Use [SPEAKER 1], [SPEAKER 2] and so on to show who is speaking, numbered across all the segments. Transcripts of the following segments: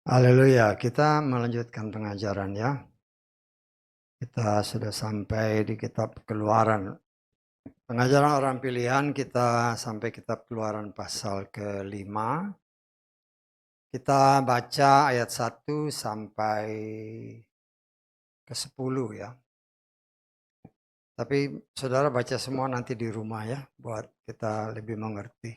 [SPEAKER 1] Haleluya, kita melanjutkan pengajaran ya. Kita sudah sampai di kitab Keluaran. Pengajaran orang pilihan kita sampai kitab Keluaran pasal ke-5. Kita baca ayat 1 sampai ke-10 ya. Tapi saudara baca semua nanti di rumah ya, buat kita lebih mengerti.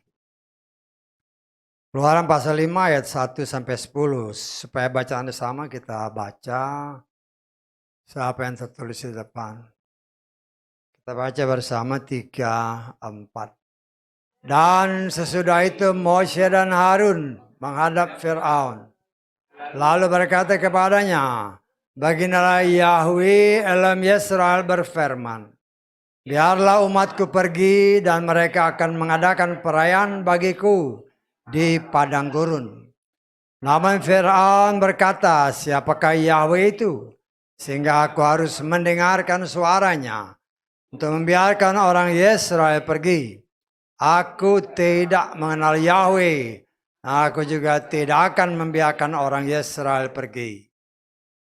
[SPEAKER 1] Keluaran pasal 5 ayat 1 sampai 10. Supaya bacaan sama kita baca siapa yang tertulis di depan. Kita baca bersama 3, 4. Dan sesudah itu Moshe dan Harun menghadap Fir'aun. Lalu berkata kepadanya, beginilah Yahweh Elohim Yisrael berfirman, biarlah umatku pergi dan mereka akan mengadakan perayaan bagiku di padang gurun. Namun Fir'aun berkata, siapakah Yahweh itu? Sehingga aku harus mendengarkan suaranya untuk membiarkan orang Yisrael pergi. Aku tidak mengenal Yahweh. Aku juga tidak akan membiarkan orang Yisrael pergi.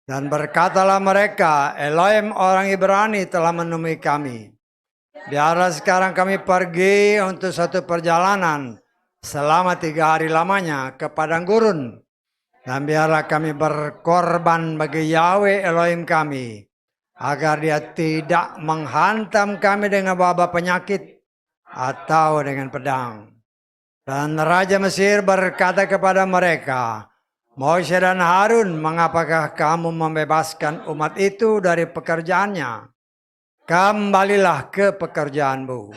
[SPEAKER 1] Dan berkatalah mereka, Elohim orang Ibrani telah menemui kami. Biarlah sekarang kami pergi untuk satu perjalanan selama 3 hari lamanya ke padang gurun. Dan biarlah kami berkorban bagi Yahweh Elohim kami, agar dia tidak menghantam kami dengan wabah penyakit atau dengan pedang. Dan Raja Mesir berkata kepada mereka, Moshe dan Harun, mengapakah kamu membebaskan umat itu dari pekerjaannya? Kembalilah ke pekerjaanmu.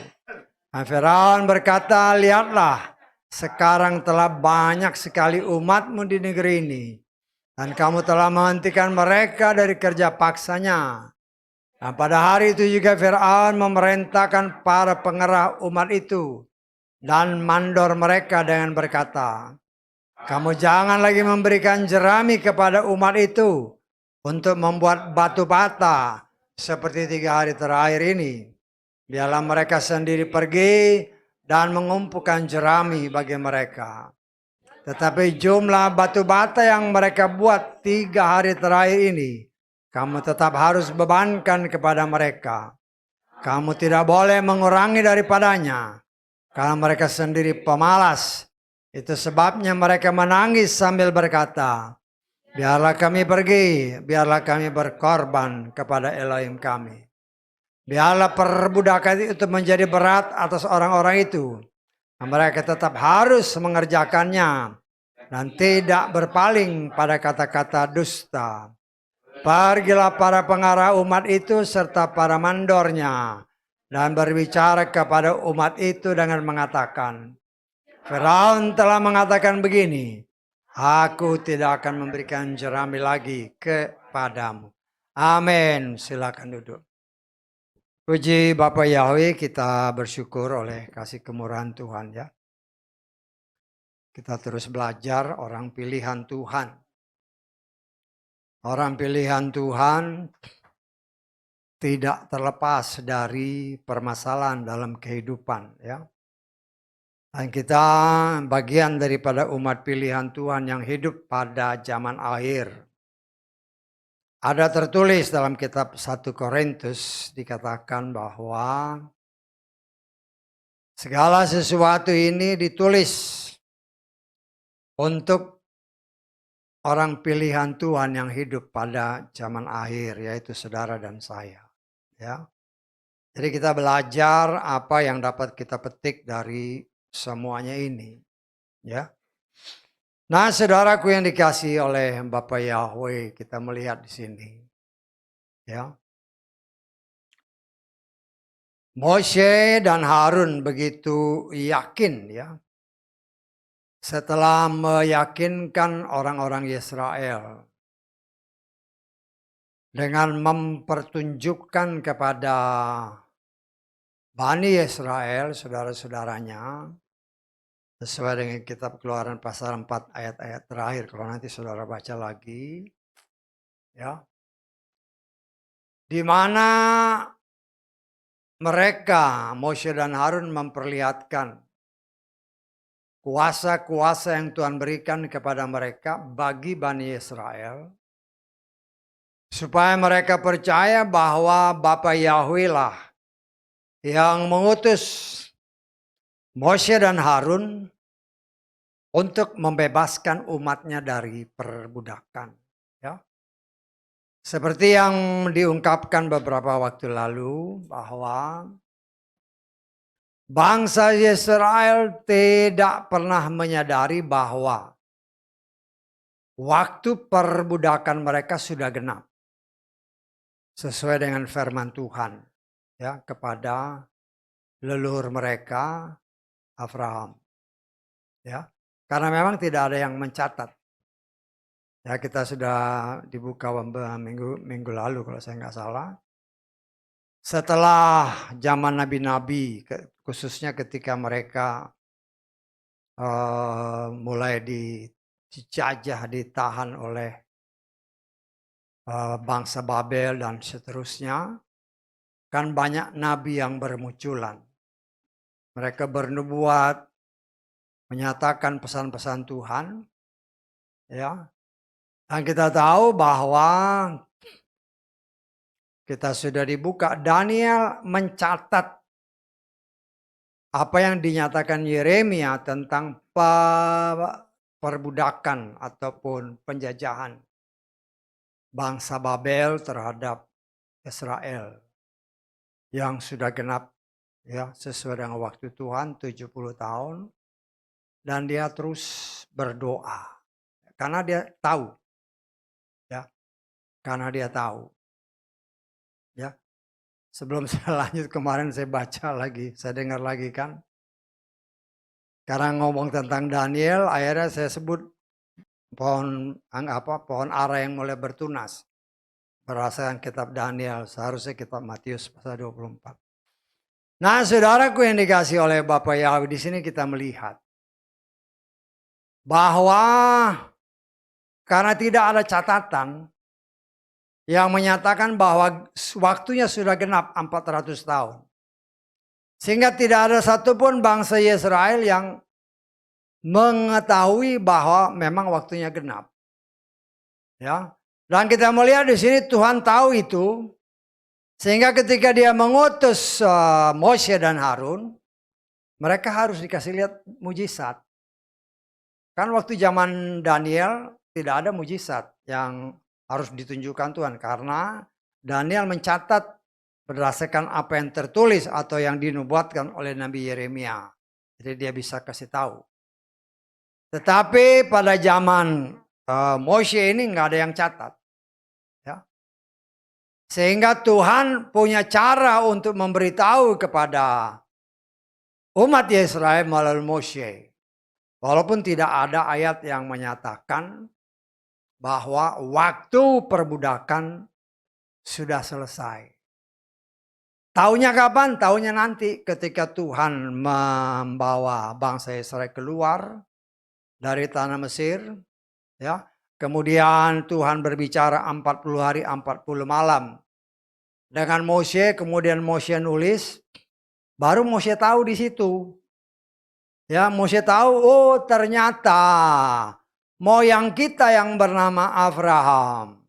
[SPEAKER 1] Dan Firaun berkata, lihatlah, sekarang telah banyak sekali umatmu di negeri ini, dan kamu telah menghentikan mereka dari kerja paksanya. Dan pada hari itu juga Firaun memerintahkan para pengerah umat itu dan mandor mereka dengan berkata, kamu jangan lagi memberikan jerami kepada umat itu untuk membuat batu bata seperti 3 hari terakhir ini. Biarlah mereka sendiri pergi dan mengumpulkan jerami bagi mereka. Tetapi jumlah batu bata yang mereka buat 3 hari terakhir ini, kamu tetap harus bebankan kepada mereka. Kamu tidak boleh mengurangi daripadanya, karena mereka sendiri pemalas. Itu sebabnya mereka menangis sambil berkata, biarlah kami pergi, biarlah kami berkorban kepada Elohim kami. Biarlah perbudakan itu menjadi berat atas orang-orang itu. Mereka tetap harus mengerjakannya dan tidak berpaling pada kata-kata dusta. Pergilah para pengarah umat itu serta para mandornya dan berbicara kepada umat itu dengan mengatakan, Firaun telah mengatakan begini, aku tidak akan memberikan jerami lagi kepadamu. Amin. Silakan duduk. Puji Bapa Yahweh, kita bersyukur oleh kasih kemurahan Tuhan ya. Kita terus belajar orang pilihan Tuhan. Orang pilihan Tuhan tidak terlepas dari permasalahan dalam kehidupan ya. Dan kita bagian daripada umat pilihan Tuhan yang hidup pada zaman akhir. Ada tertulis dalam kitab 1 Korintus dikatakan bahwa segala sesuatu ini ditulis untuk orang pilihan Tuhan yang hidup pada zaman akhir, yaitu saudara dan saya. Ya. Jadi kita belajar apa yang dapat kita petik dari semuanya ini. Ya. Nah, saudaraku yang dikasihi oleh Bapak Yahweh, kita melihat di sini. Ya. Moshe dan Harun begitu yakin ya. Setelah meyakinkan orang-orang Israel dengan mempertunjukkan kepada Bani Israel, saudara-saudaranya, sesuai dengan kitab Keluaran pasal 4 ayat-ayat terakhir. Kalau nanti saudara baca lagi. Ya. Di mana mereka, Moshe dan Harun memperlihatkan kuasa-kuasa yang Tuhan berikan kepada mereka bagi Bani Israel, supaya mereka percaya bahwa Bapa Yahweh lah yang mengutus Moshe dan Harun untuk membebaskan umatnya dari perbudakan. Ya. Seperti yang diungkapkan beberapa waktu lalu bahwa bangsa Israel tidak pernah menyadari bahwa waktu perbudakan mereka sudah genap. Sesuai dengan firman Tuhan ya kepada leluhur mereka Abraham. Ya. Karena memang tidak ada yang mencatat. Ya, kita sudah dibuka minggu lalu kalau saya nggak salah. Setelah zaman nabi-nabi, khususnya ketika mereka mulai dijajah, ditahan oleh bangsa Babel dan seterusnya, kan banyak nabi yang bermunculan. Mereka bernubuat, menyatakan pesan-pesan Tuhan, ya. Dan kita tahu bahwa kita sudah dibuka, Daniel mencatat apa yang dinyatakan Yeremia tentang perbudakan ataupun penjajahan bangsa Babel terhadap Israel yang sudah genap ya sesuai dengan waktu Tuhan 70 tahun, dan dia terus berdoa karena dia tahu ya, karena dia tahu ya. Sebelum saya lanjut, kemarin saya baca lagi, saya dengar lagi kan, karena ngomong tentang Daniel, akhirnya saya sebut pohon ara yang mulai bertunas berdasarkan kitab Daniel, seharusnya kitab Matius pasal 24. Nah, saudaraku yang dikasih oleh Bapak Yahweh, di sini kita melihat bahwa karena tidak ada catatan yang menyatakan bahwa waktunya sudah genap 400 tahun. Sehingga tidak ada satupun bangsa Israel yang mengetahui bahwa memang waktunya genap. Ya. Dan kita melihat di sini Tuhan tahu itu. Sehingga ketika dia mengutus Moshe dan Harun, mereka harus dikasih lihat mujizat. Kan waktu zaman Daniel tidak ada mujizat yang harus ditunjukkan Tuhan. Karena Daniel mencatat berdasarkan apa yang tertulis atau yang dinubuatkan oleh Nabi Yeremia. Jadi dia bisa kasih tahu. Tetapi pada zaman Moshe ini nggak ada yang catat. Ya. Sehingga Tuhan punya cara untuk memberitahu kepada umat Israel melalui Moshe. Walaupun tidak ada ayat yang menyatakan bahwa waktu perbudakan sudah selesai. Taunya kapan? Taunya nanti ketika Tuhan membawa bangsa Israel keluar dari tanah Mesir. Ya. Kemudian Tuhan berbicara 40 hari 40 malam dengan Moshe, kemudian Moshe nulis, baru Moshe tahu di situ. Ya, Moshe tahu, oh ternyata moyang kita yang bernama Abraham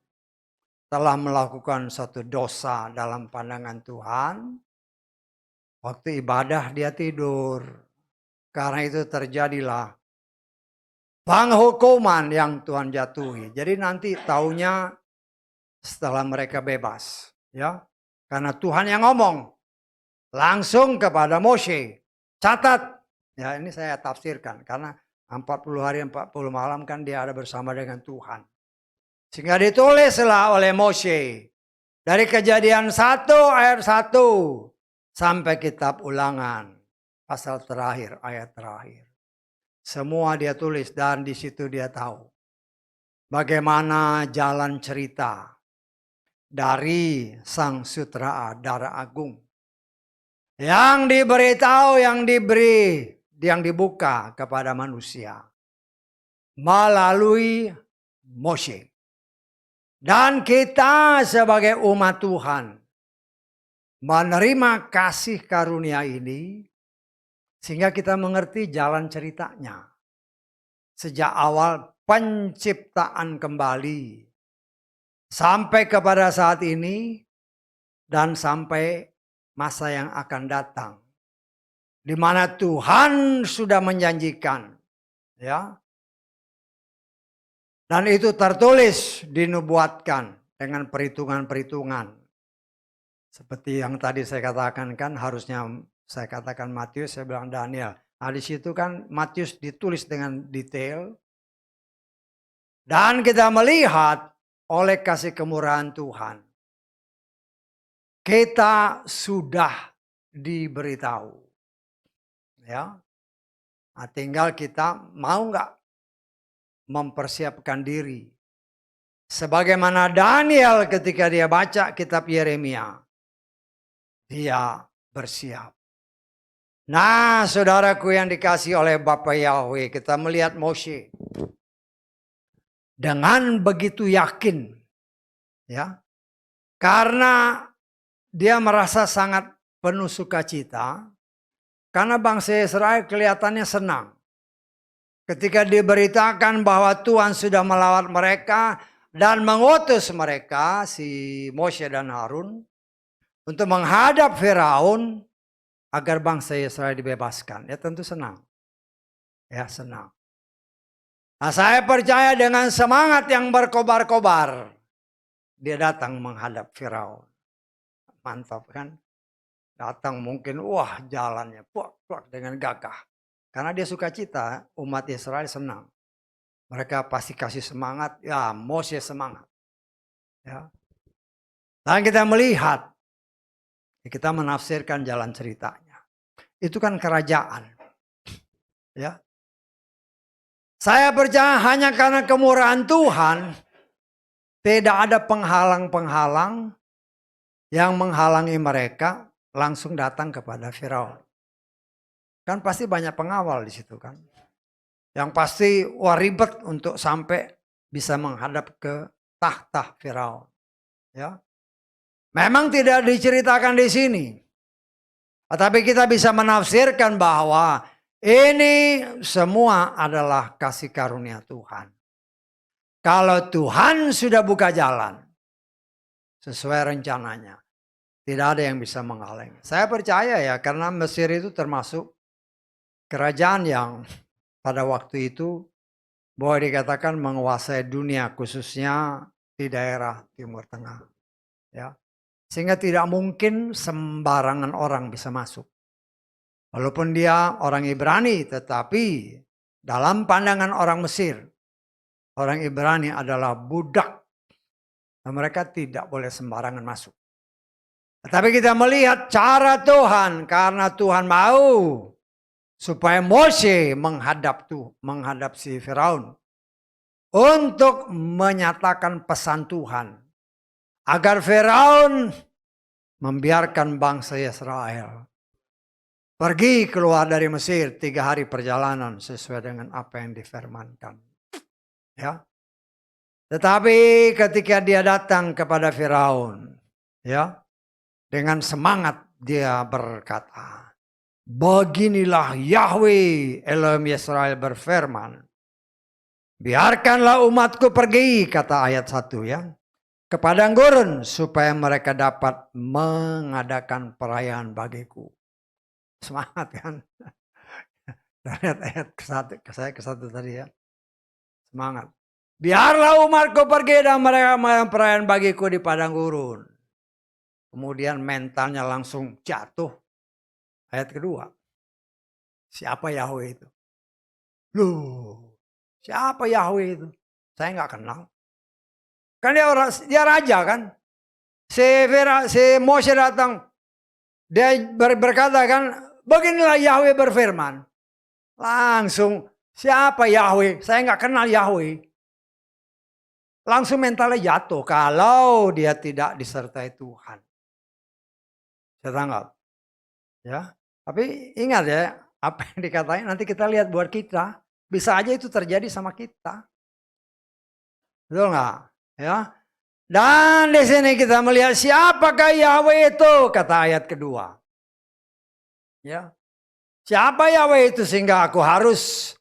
[SPEAKER 1] telah melakukan satu dosa dalam pandangan Tuhan. Waktu ibadah dia tidur. Karena itu terjadilah penghukuman yang Tuhan jatuhi. Jadi nanti taunya setelah mereka bebas. Ya. Karena Tuhan yang ngomong langsung kepada Moshe. Catat. Ya, ini saya tafsirkan karena 40 hari 40 malam kan dia ada bersama dengan Tuhan. Sehingga ditulislah oleh Moshe dari Kejadian 1 ayat 1 sampai kitab Ulangan pasal terakhir, ayat terakhir. Semua dia tulis dan di situ dia tahu bagaimana jalan cerita dari Sang Sutera Darah Agung yang diberitahu, yang dibuka kepada manusia melalui Moshe. Dan kita sebagai umat Tuhan menerima kasih karunia ini Sehingga kita mengerti jalan ceritanya. Sejak awal penciptaan kembali. Sampai kepada saat ini. Dan sampai masa yang akan datang. Di mana Tuhan sudah menjanjikan. Ya. Dan itu tertulis, dinubuatkan dengan perhitungan-perhitungan. Seperti yang tadi saya katakan kan, harusnya saya katakan Matius, saya bilang Daniel. Nah di situ kan Matius ditulis dengan detail. Dan kita melihat oleh kasih kemurahan Tuhan. Kita sudah diberitahu. Ya. Nah, tinggal kita mau nggak mempersiapkan diri. Sebagaimana Daniel ketika dia baca kitab Yeremia. Dia bersiap. Nah, saudaraku yang dikasih oleh Bapa Yahweh, kita melihat Moshe dengan begitu yakin, ya, karena dia merasa sangat penuh sukacita, karena bangsa Israel kelihatannya senang. Ketika diberitakan bahwa Tuhan sudah melawat mereka dan mengutus mereka, si Moshe dan Harun, untuk menghadap Firaun agar bangsa Israel dibebaskan. Ya tentu senang. Ya senang. Nah saya percaya dengan semangat yang berkobar-kobar. Dia datang menghadap Firaun. Mantap kan? Datang mungkin wah jalannya puak-puak dengan gagah. Karena dia suka cita, umat Israel senang. Mereka pasti kasih semangat, ya Moshe semangat. Ya. Dan kita melihat. Kita menafsirkan jalan ceritanya. Itu kan kerajaan. Ya. Saya percaya hanya karena kemurahan Tuhan. Tidak ada penghalang-penghalang. Yang menghalangi mereka. Langsung datang kepada Firaun. Kan pasti banyak pengawal di situ kan. Yang pasti wah ribet untuk sampai bisa menghadap ke tahta Firaun. Ya. Memang tidak diceritakan di sini. Tapi kita bisa menafsirkan bahwa ini semua adalah kasih karunia Tuhan. Kalau Tuhan sudah buka jalan sesuai rencananya, tidak ada yang bisa menghalangi. Saya percaya ya, karena Mesir itu termasuk kerajaan yang pada waktu itu boleh dikatakan menguasai dunia, khususnya di daerah Timur Tengah. Ya. Sehingga tidak mungkin sembarangan orang bisa masuk. Walaupun dia orang Ibrani, tetapi dalam pandangan orang Mesir, orang Ibrani adalah budak. Dan mereka tidak boleh sembarangan masuk. Tetapi kita melihat cara Tuhan, karena Tuhan mau supaya Moshe menghadap si Firaun untuk menyatakan pesan Tuhan. Agar Firaun membiarkan bangsa Israel pergi keluar dari Mesir 3 hari perjalanan sesuai dengan apa yang difirmankan. Ya. Tetapi ketika dia datang kepada Firaun, ya, dengan semangat dia berkata, beginilah Yahweh Elohim Israel berfirman, biarkanlah umatku pergi, kata ayat 1 ya. Ke padang gurun supaya mereka dapat mengadakan perayaan bagiku. Semangat kan? Lihat ayat ke satu tadi ya. Semangat. Biarlah umatku pergi dan mereka mengadakan perayaan bagiku di padang gurun. Kemudian mentalnya langsung jatuh. Ayat kedua. Siapa Yahweh itu? Loh, siapa Yahweh itu? Saya nggak kenal. Kan dia raja kan. Si Moshe datang. Dia berkata kan, beginilah Yahweh berfirman. Langsung, siapa Yahweh? Saya nggak kenal Yahweh. Langsung mentalnya jatuh kalau dia tidak disertai Tuhan. Saya tanggap. Ya. Tapi ingat ya, apa yang dikatakan nanti kita lihat buat kita. Bisa aja itu terjadi sama kita. Betul nggak? Ya. Dan di sini kita melihat siapakah Yahweh itu, kata ayat kedua. Ya. Siapa Yahweh itu sehingga aku harus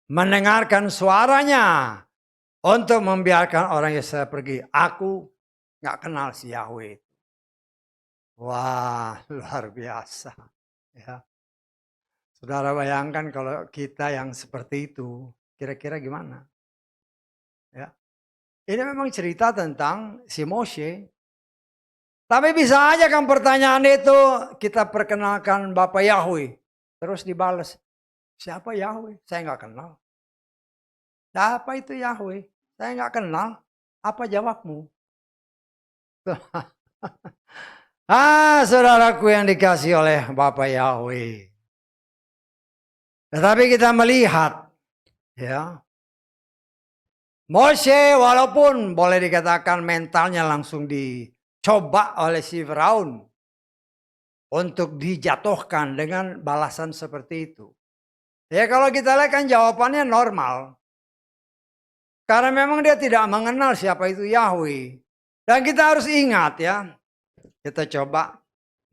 [SPEAKER 1] mendengarkan suaranya untuk membiarkan orang Yesaya pergi. Aku nggak kenal si Yahweh. Wah, luar biasa. Ya. Saudara bayangkan kalau kita yang seperti itu, kira-kira gimana? Ya. Ini memang cerita tentang si Moshe. Tapi bisa aja kan pertanyaan itu kita perkenalkan Bapak Yahweh. Terus dibalas, siapa Yahweh? Saya nggak kenal. Siapa itu Yahweh? Saya nggak kenal. Apa jawabmu? Saudaraku yang dikasih oleh Bapak Yahweh. Tetapi kita melihat, ya, Moshe walaupun boleh dikatakan mentalnya langsung dicoba oleh si Firaun untuk dijatuhkan dengan balasan seperti itu. Ya kalau kita lihat kan jawabannya normal. Karena memang dia tidak mengenal siapa itu Yahweh. Dan kita harus ingat ya, kita coba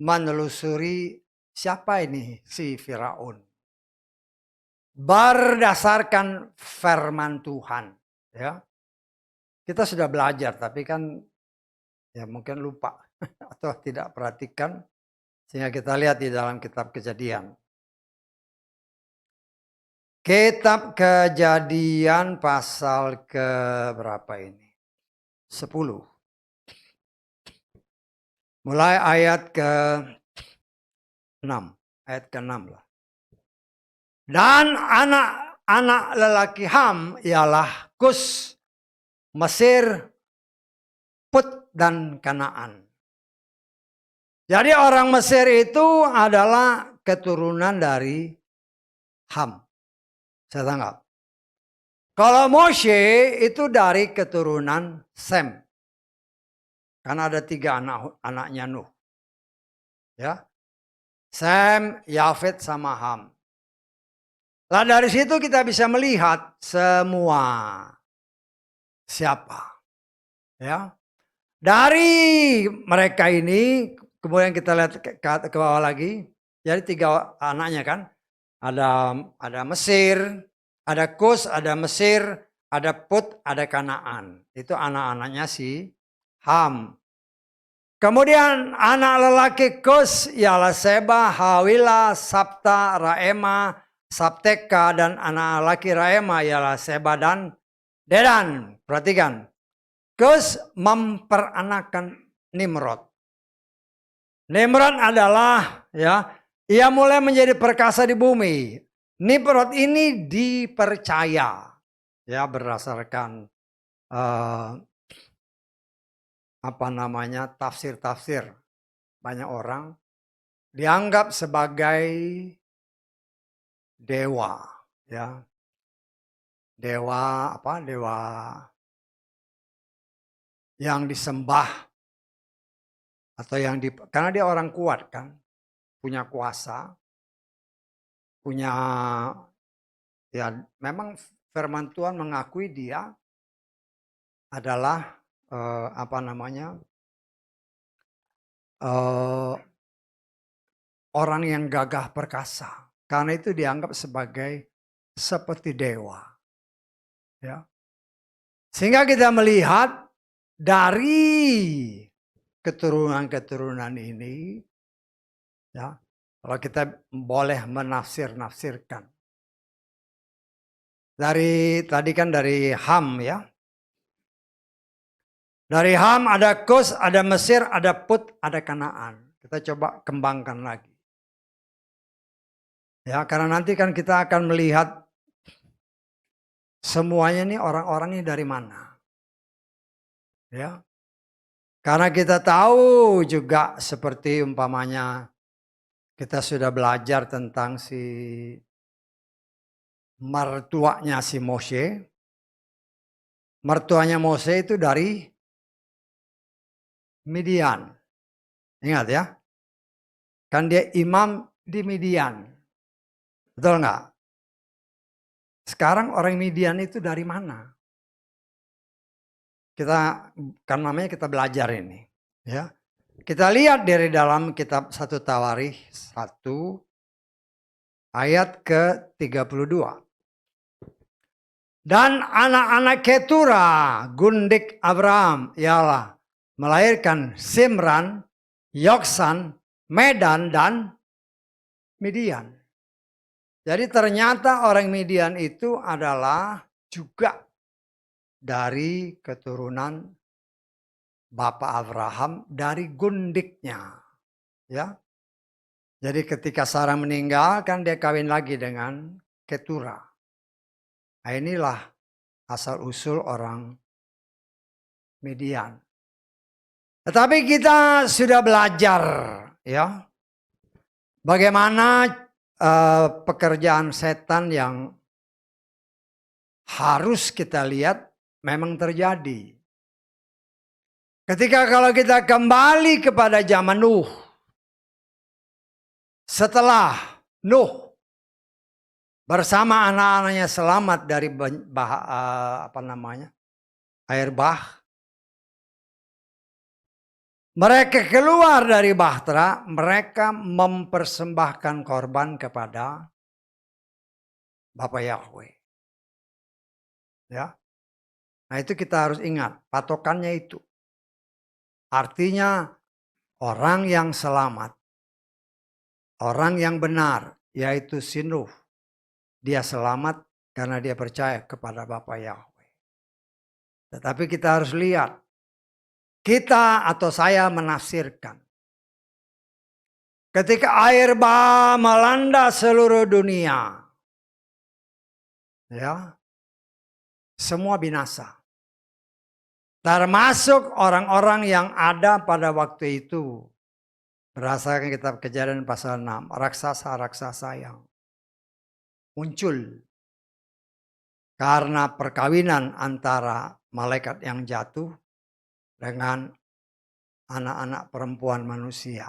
[SPEAKER 1] menelusuri siapa ini si Firaun. Berdasarkan firman Tuhan. Ya, kita sudah belajar tapi kan ya mungkin lupa atau tidak perhatikan. Sehingga kita lihat di dalam kitab Kejadian. Kitab Kejadian pasal ke berapa ini? 10. Mulai ayat ke-6. Ayat ke-6 lah. Dan anak-anak lelaki Ham ialah Kus, Mesir, Put, dan Kanaan. Jadi orang Mesir itu adalah keturunan dari Ham. Saya tangkap. Kalau Moshe itu dari keturunan Sem. Karena ada 3 anaknya Nuh. Ya. Sem, Yafet, sama Ham. Lah dari situ kita bisa melihat semua siapa. Ya. Dari mereka ini kemudian kita lihat ke bawah lagi. Jadi 3 anaknya kan. Ada Mesir, ada Kus, ada Mesir, ada Put, ada Kanaan. Itu anak-anaknya si Ham. Kemudian anak lelaki Kus ialah Seba, Hawila, Sabta, Raema, Sabteka, dan anak lelaki Raema ialah Seba dan Dedan. Perhatikan. Kus memperanakan Nimrod. Nimrod adalah ya, ia mulai menjadi perkasa di bumi. Nimrod ini dipercaya ya berdasarkan tafsir-tafsir. Banyak orang dianggap sebagai dewa ya. Dewa yang disembah atau karena dia orang kuat kan, punya kuasa, punya ya memang firman Tuhan mengakui dia adalah orang yang gagah perkasa. Karena itu dianggap sebagai seperti dewa. Ya. Sehingga kita melihat dari keturunan-keturunan ini, ya, kalau kita boleh menafsir-nafsirkan. Tadi kan dari Ham ya. Dari Ham ada Kus, ada Mesir, ada Put, ada Kanaan. Kita coba kembangkan lagi. Ya, karena nanti kan kita akan melihat semuanya nih orang-orangnya dari mana. Ya. Karena kita tahu juga seperti umpamanya kita sudah belajar tentang si mertuanya si Moshe. Mertuanya Moshe itu dari Midian. Ingat ya. Kan dia imam di Midian. Betul nggak? Sekarang orang Midian itu dari mana? Kan namanya kita belajar ini. Ya. Kita lihat dari dalam kitab 1 Tawarikh 1 ayat ke-32. Dan anak-anak Ketura, gundik Abraham, ialah melahirkan Simran, Yoksan, Medan, dan Midian. Jadi ternyata orang Midian itu adalah juga dari keturunan Bapak Abraham dari gundiknya. Ya. Jadi ketika Sarah meninggal kan dia kawin lagi dengan Ketura. Nah, inilah asal usul orang Midian. Tetapi kita sudah belajar ya bagaimana pekerjaan setan yang harus kita lihat memang terjadi. Ketika kalau kita kembali kepada zaman Nuh, setelah Nuh bersama anak-anaknya selamat dari air bah, mereka keluar dari bahtera, mereka mempersembahkan korban kepada Bapak Yahweh. Ya. Nah, itu kita harus ingat, patokannya itu. Artinya orang yang selamat, orang yang benar, yaitu si Nuh, dia selamat karena dia percaya kepada Bapak Yahweh. Tetapi kita harus lihat, kita atau saya menafsirkan. Ketika air bah melanda seluruh dunia, ya, semua binasa. Termasuk orang-orang yang ada pada waktu itu. Berdasarkan kitab Kejadian pasal 6, raksasa-raksasa yang muncul karena perkawinan antara malaikat yang jatuh dengan anak-anak perempuan manusia.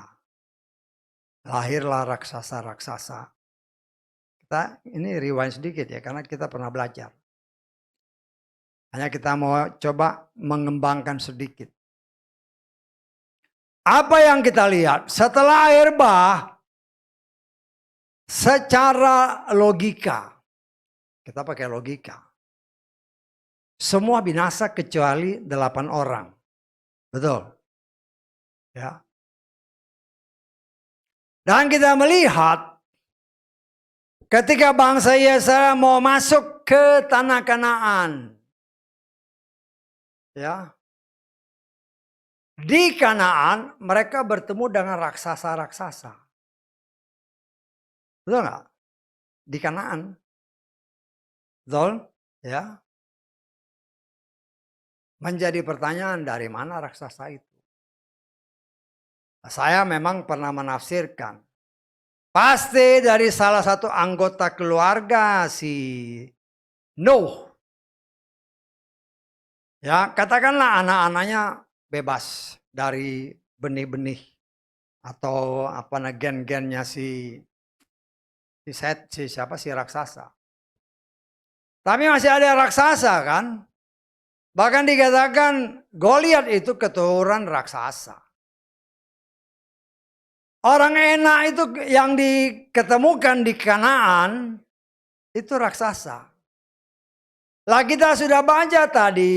[SPEAKER 1] Lahirlah raksasa-raksasa. Kita ini rewind sedikit ya, karena kita pernah belajar. Hanya kita mau coba mengembangkan sedikit. Apa yang kita lihat setelah air bah, secara logika, kita pakai logika, semua binasa kecuali 8 orang. Betul? Ya. Dan kita melihat ketika bangsa Yesaya mau masuk ke tanah Kanaan. Ya. Di Kanaan mereka bertemu dengan raksasa-raksasa. Betul nggak? Di Kanaan. Betul? Ya. Menjadi pertanyaan dari mana raksasa itu? Saya memang pernah menafsirkan. Pasti dari salah satu anggota keluarga si Nuh. Ya, katakanlah anak-anaknya bebas dari benih-benih atau gen-gennya si raksasa. Tapi masih ada raksasa kan? Bahkan dikatakan Goliat itu keturunan raksasa. Orang enak itu yang diketemukan di Kanaan itu raksasa. Lah kita sudah baca tadi,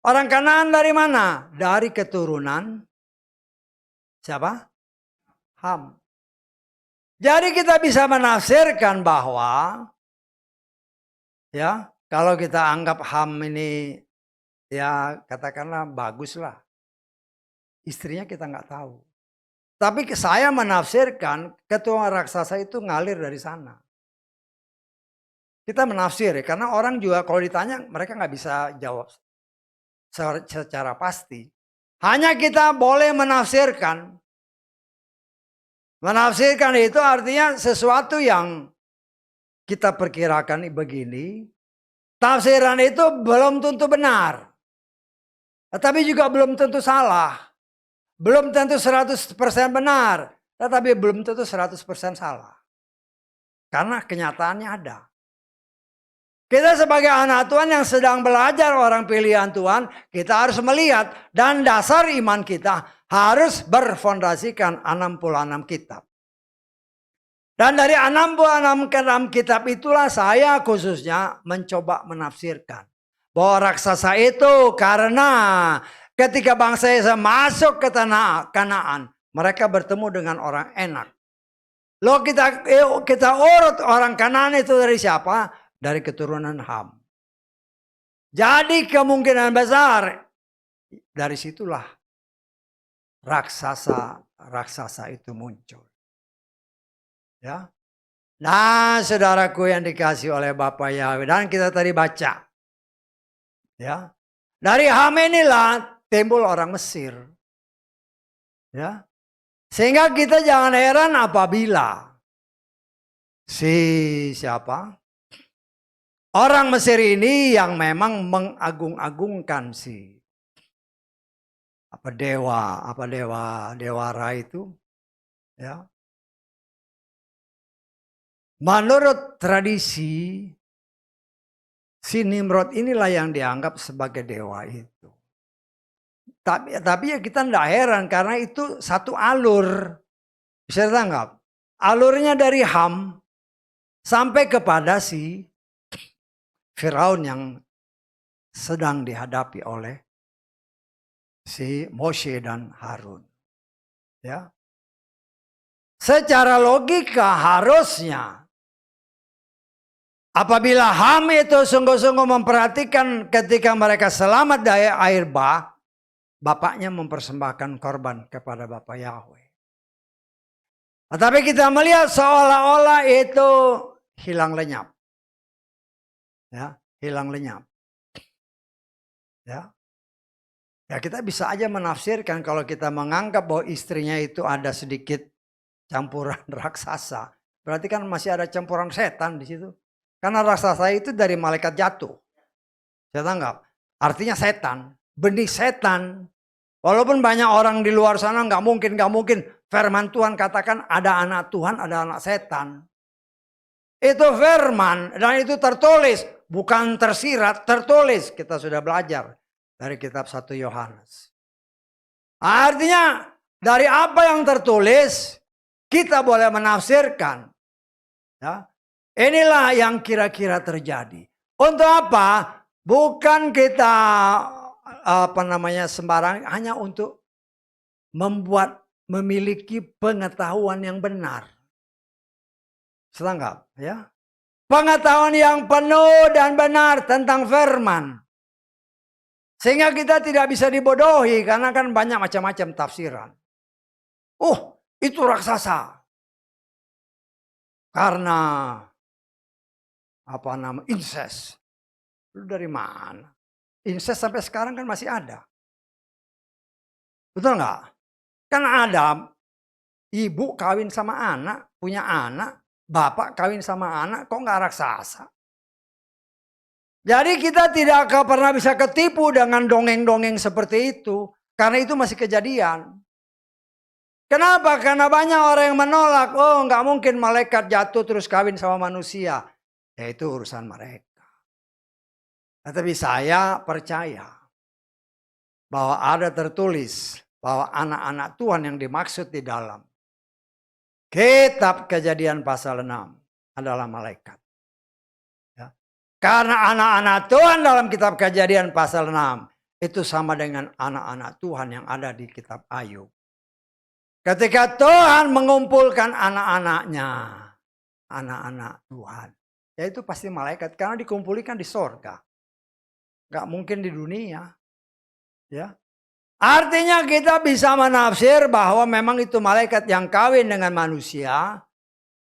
[SPEAKER 1] orang Kanaan dari mana? Dari keturunan siapa? Ham. Jadi kita bisa menafsirkan bahwa ya, kalau kita anggap Ham ini ya katakanlah baguslah. Istrinya kita nggak tahu. Tapi saya menafsirkan keturunan raksasa itu ngalir dari sana. Kita menafsir ya, karena orang juga kalau ditanya mereka nggak bisa jawab secara pasti. Hanya kita boleh menafsirkan. Menafsirkan itu artinya sesuatu yang kita perkirakan begini. Tafsiran itu belum tentu benar. Tetapi juga belum tentu salah. Belum tentu 100% benar. Tetapi belum tentu 100% salah. Karena kenyataannya ada. Kita sebagai anak Tuhan yang sedang belajar orang pilihan Tuhan, kita harus melihat dan dasar iman kita harus berfondasikan 66 kitab. Dan dari 66 kitab itulah saya khususnya mencoba menafsirkan bahwa raksasa itu karena ketika bangsa Israel masuk ke tanah Kanaan, mereka bertemu dengan orang enak. Loh kita urut orang Kanaan itu dari siapa? Dari keturunan Ham. Jadi kemungkinan besar dari situlah raksasa itu muncul. Ya. Nah, saudaraku yang dikasih oleh Bapak Yahweh, dan kita tadi baca. Ya. Dari Ham inilah timbul orang Mesir. Ya. Sehingga kita jangan heran apabila siapa? Orang Mesir ini yang memang mengagung-agungkan dewara itu, ya. Menurut tradisi, si Nimrod inilah yang dianggap sebagai dewa itu. Tapi ya kita tidak heran karena itu satu alur. Bisa ditangkap. Alurnya dari Ham sampai kepada si Firaun yang sedang dihadapi oleh si Moshe dan Harun. Ya. Secara logika harusnya apabila Ham itu sungguh-sungguh memperhatikan ketika mereka selamat dari air bah, bapaknya mempersembahkan korban kepada Bapak Yahweh. Tetapi kita melihat seolah-olah itu hilang lenyap. Ya, hilang lenyap. Ya. Ya kita bisa aja menafsirkan kalau kita menganggap bahwa istrinya itu ada sedikit campuran raksasa. Berarti kan masih ada campuran setan di situ. Karena raksasa itu dari malaikat jatuh. Saya tanggap. Artinya setan. Benih setan. Walaupun banyak orang di luar sana nggak mungkin. Firman Tuhan katakan ada anak Tuhan, ada anak setan. Itu firman dan itu tertulis. Bukan tersirat, tertulis. Kita sudah belajar dari kitab 1 Yohanes. Artinya dari apa yang tertulis kita boleh menafsirkan. Ya. Inilah yang kira-kira terjadi. Untuk apa? Bukan kita sembarang, hanya untuk memiliki pengetahuan yang benar. Setanggap, ya. Pengetahuan yang penuh dan benar tentang firman. Sehingga kita tidak bisa dibodohi karena kan banyak macam-macam tafsiran. Itu raksasa. Karena incest. Lu dari mana? Incest sampai sekarang kan masih ada. Betul nggak? Kan ada ibu kawin sama anak, punya anak, bapak kawin sama anak, kok nggak raksasa? Jadi kita tidak pernah bisa ketipu dengan dongeng-dongeng seperti itu. Karena itu masih kejadian. Kenapa? Karena banyak orang yang menolak. Nggak mungkin malaikat jatuh terus kawin sama manusia. Ya itu urusan mereka. Tetapi saya percaya bahwa ada tertulis bahwa anak-anak Tuhan yang dimaksud di dalam kitab Kejadian pasal 6 adalah malaikat. Ya. Karena anak-anak Tuhan dalam kitab Kejadian pasal 6 itu sama dengan anak-anak Tuhan yang ada di kitab Ayub. Ketika Tuhan mengumpulkan anak-anaknya, anak-anak Tuhan, ya itu pasti malaikat karena dikumpulkan di sorga. Gak mungkin di dunia. Ya. Artinya kita bisa menafsir bahwa memang itu malaikat yang kawin dengan manusia.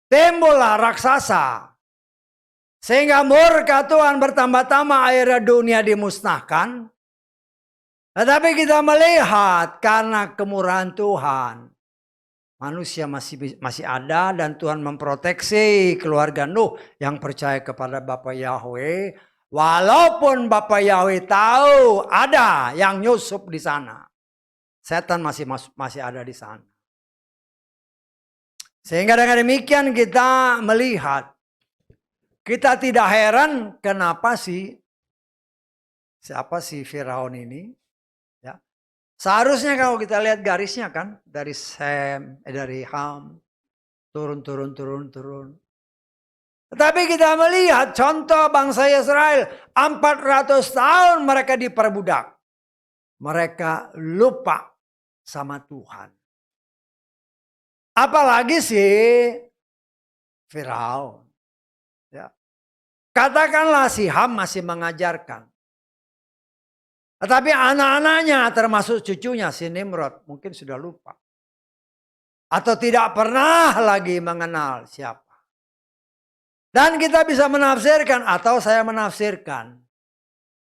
[SPEAKER 1] Timbullah raksasa. Sehingga murka Tuhan bertambah-tambah akhirnya dunia dimusnahkan. Tetapi kita melihat karena kemurahan Tuhan. Manusia masih ada dan Tuhan memproteksi keluarga Nuh yang percaya kepada Bapak Yahweh. Walaupun Bapak Yahweh tahu ada yang nyusup di sana. Setan masih ada di sana. Sehingga dengan demikian kita melihat. Kita tidak heran kenapa siapa si Firaun ini. Ya. Seharusnya kalau kita lihat garisnya kan. Dari Ham. turun. Tetapi kita melihat contoh bangsa Israel, 400 tahun mereka diperbudak. Mereka lupa sama Tuhan. Apalagi si Firaun. Ya. Katakanlah si Ham masih mengajarkan. Tetapi anak-anaknya termasuk cucunya si Nimrod mungkin sudah lupa. Atau tidak pernah lagi mengenal siapa. Dan kita bisa menafsirkan atau saya menafsirkan.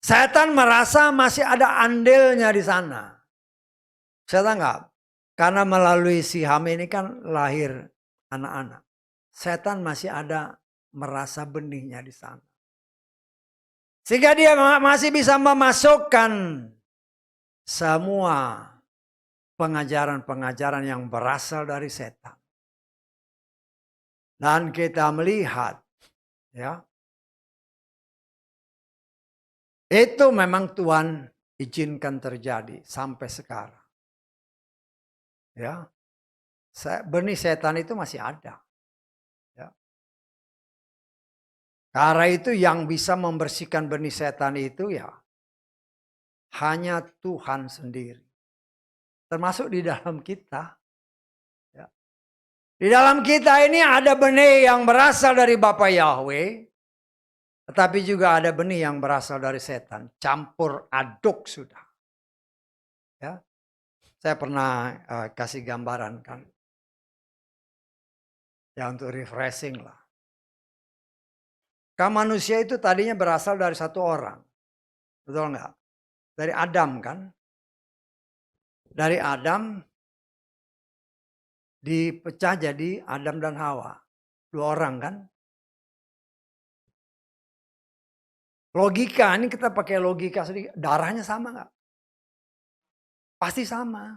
[SPEAKER 1] Setan merasa masih ada andilnya di sana. Saya tanggap. Karena melalui si Ham ini kan lahir anak-anak. Setan masih ada merasa benihnya di sana. Sehingga dia masih bisa memasukkan semua pengajaran-pengajaran yang berasal dari setan. Dan kita melihat, ya, itu memang Tuhan izinkan terjadi sampai sekarang. Ya, benih setan itu masih ada. Ya. Karena itu yang bisa membersihkan benih setan itu ya hanya Tuhan sendiri. Termasuk di dalam kita. Ya. Di dalam kita ini ada benih yang berasal dari Bapa Yahweh. Tetapi juga ada benih yang berasal dari setan. Campur aduk sudah. Ya. Saya pernah kasih gambaran kan. Ya untuk refreshing lah. Kan manusia itu tadinya berasal dari satu orang. Betul nggak? Dari Adam kan. Dari Adam dipecah jadi Adam dan Hawa. 2 orang kan. Logika, ini kita pakai logika sedikit. Darahnya sama nggak? Pasti sama.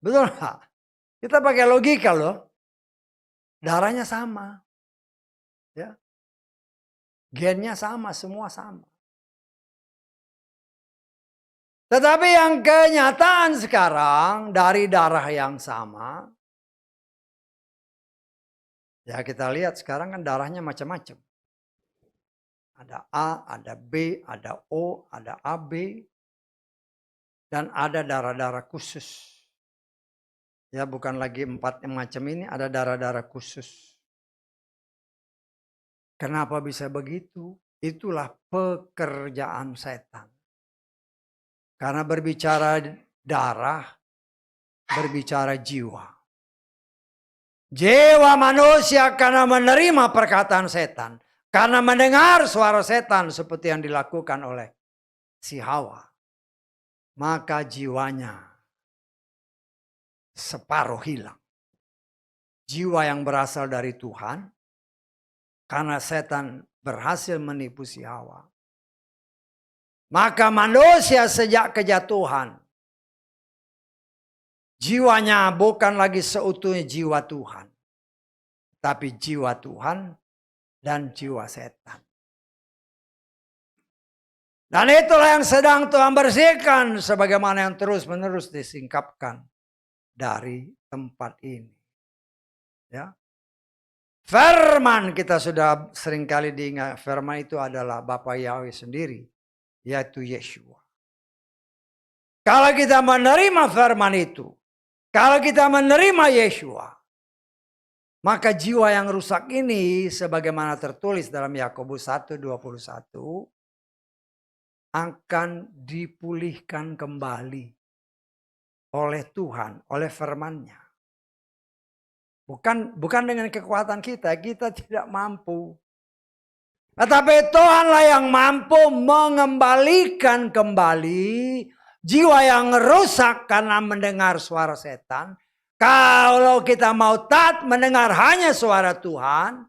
[SPEAKER 1] Betul nggak? Kita pakai logika loh. Darahnya sama. Ya. Gennya sama, semua sama. Tetapi yang kenyataan sekarang dari darah yang sama. Ya kita lihat sekarang kan darahnya macam-macam. Ada A, ada B, ada O, ada AB. Dan ada darah-darah khusus. Ya bukan lagi 4 yang macam ini, ada darah-darah khusus. Kenapa bisa begitu? Itulah pekerjaan setan. Karena berbicara darah, berbicara jiwa. Jiwa manusia karena menerima perkataan setan. Karena mendengar suara setan seperti yang dilakukan oleh si Hawa. Maka jiwanya separuh hilang. Jiwa yang berasal dari Tuhan. Karena setan berhasil menipu si Hawa. Maka manusia sejak kejatuhan. Jiwanya bukan lagi seutuhnya jiwa Tuhan. Tapi jiwa Tuhan dan jiwa setan. Dan itulah yang sedang Tuhan bersihkan. Sebagaimana yang terus-menerus disingkapkan dari tempat ini. Ya. Firman kita sudah seringkali diingat. Firman itu adalah Bapa Yahweh sendiri. Yaitu Yeshua. Kalau kita menerima firman itu. Kalau kita menerima Yeshua. Maka jiwa yang rusak ini. Sebagaimana tertulis dalam Yakobus 1:21. Akan dipulihkan kembali. Oleh Tuhan. Oleh firman-Nya. Bukan dengan kekuatan kita tidak mampu. Tetapi Tuhanlah yang mampu mengembalikan kembali jiwa yang rusak karena mendengar suara setan. Kalau kita mau taat mendengar hanya suara Tuhan,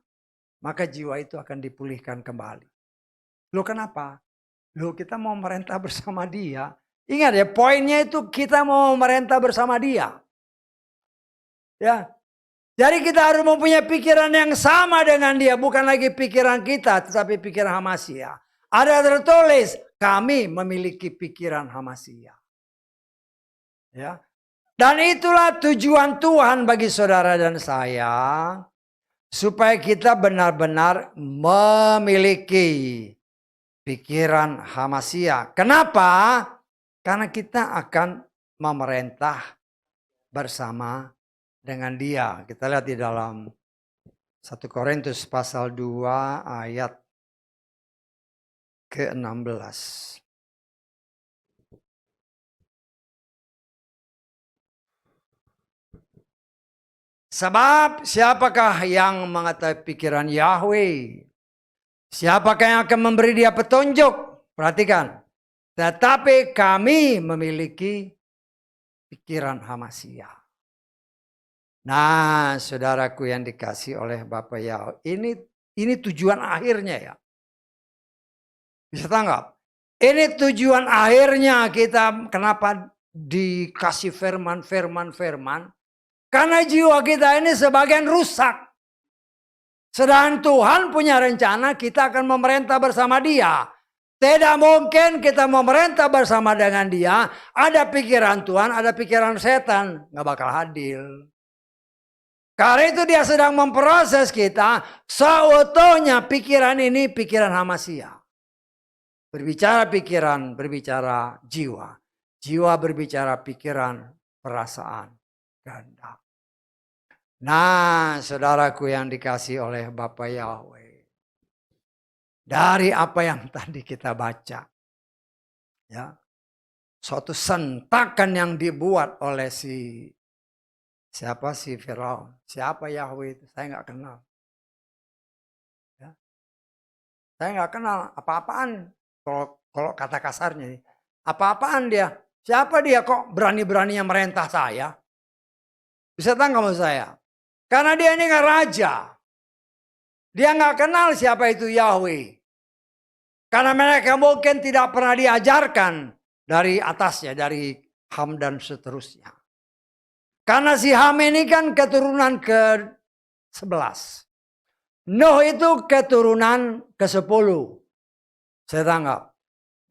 [SPEAKER 1] maka jiwa itu akan dipulihkan kembali. Loh kenapa? Loh kita mau merentah bersama Dia. Ingat ya, poinnya itu kita mau merentah bersama Dia. Ya. Jadi kita harus mempunyai pikiran yang sama dengan Dia. Bukan lagi pikiran kita, tetapi pikiran Hamasia. Ada tertulis, kami memiliki pikiran Hamasia. Ya. Dan itulah tujuan Tuhan bagi saudara dan saya. Supaya kita benar-benar memiliki pikiran Hamasia. Kenapa? Karena kita akan memerintah bersama dengan dia. Kita lihat di dalam 1 Korintus pasal 2 ayat ke-16. Sebab siapakah yang mengetahui pikiran Yahweh? Siapakah yang akan memberi dia petunjuk? Perhatikan. Tetapi kami memiliki pikiran Hamasia. Nah, saudaraku yang dikasih oleh Bapak Yahweh. Ini tujuan akhirnya ya. Bisa tanggap? Ini tujuan akhirnya kita kenapa dikasih firman. Karena jiwa kita ini sebagian rusak. Sedangkan Tuhan punya rencana kita akan memerintah bersama dia. Tidak mungkin kita memerintah bersama dengan dia. Ada pikiran Tuhan, ada pikiran setan. Nggak bakal hadir. Karena itu dia sedang memproses kita. Seutuhnya pikiran ini pikiran Hamasia. Berbicara pikiran, berbicara jiwa. Jiwa berbicara pikiran, perasaan, kehendak. Nah, saudaraku yang dikasih oleh Bapak Yahweh. Dari apa yang tadi kita baca. Ya. Suatu sentakan yang dibuat oleh siapa si Firaun. Siapa Yahweh itu? Saya nggak kenal. Ya. Saya nggak kenal apa-apaan. Kalau kata kasarnya. Apa-apaan dia? Siapa dia kok berani-beraninya merintah saya? Bisa tangkap maksud saya? Karena dia ini kan raja. Dia nggak kenal siapa itu Yahweh. Karena mereka mungkin tidak pernah diajarkan dari atasnya, dari Ham dan seterusnya. Karena si Ham ini kan keturunan ke-11. Nuh itu keturunan ke-10. Saya tangkap.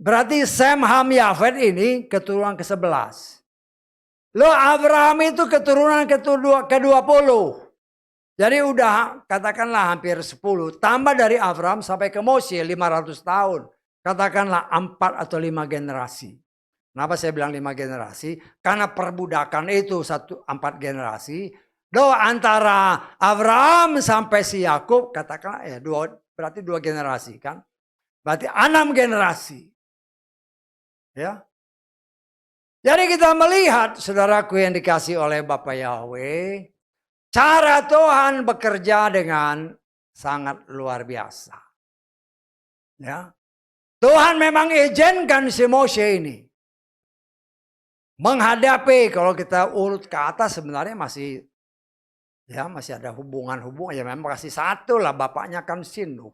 [SPEAKER 1] Berarti Sem, Ham, Yafet ini keturunan ke-11. Loh Abraham itu keturunan ke-20. Jadi udah katakanlah hampir 10. Tambah dari Abraham sampai ke Moshe 500 tahun. Katakanlah 4 atau 5 generasi. Kenapa saya bilang 5 generasi? Karena perbudakan itu 4 generasi. Antara Abraham sampai si Yakub katakanlah berarti 2 generasi kan. Berarti 6 generasi. Ya. Jadi kita melihat saudaraku yang dikasih oleh Bapak Yahweh. Cara Tuhan bekerja dengan sangat luar biasa. Ya. Tuhan memang izinkan si Moshe ini menghadapi, kalau kita urut ke atas sebenarnya masih ada hubungan-hubungan. Ya memang kasih satu lah, bapaknya kan Sindu.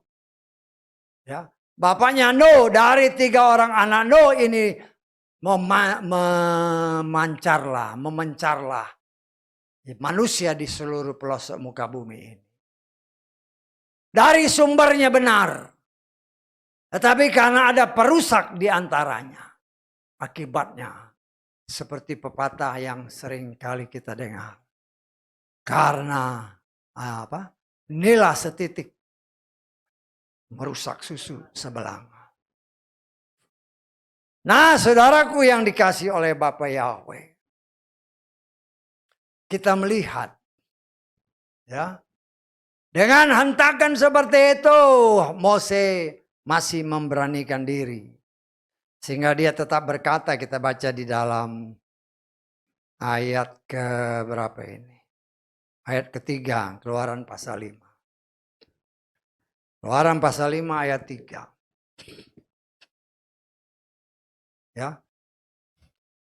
[SPEAKER 1] Ya. Bapaknya Nuh, dari 3 orang anak Nuh ini memencarlah manusia di seluruh pelosok muka bumi ini. Dari sumbernya benar. Tetapi karena ada perusak di antaranya. Akibatnya seperti pepatah yang sering kali kita dengar. Karena nila setitik merusak susu sebelang. Nah, saudaraku yang dikasih oleh Bapak Yahweh. Kita melihat ya, dengan hentakan seperti itu Mose masih memberanikan diri sehingga dia tetap berkata. Kita baca di dalam ayat ke berapa ini, ayat ketiga, Keluaran pasal 5. Keluaran pasal 5 ayat 3 ya.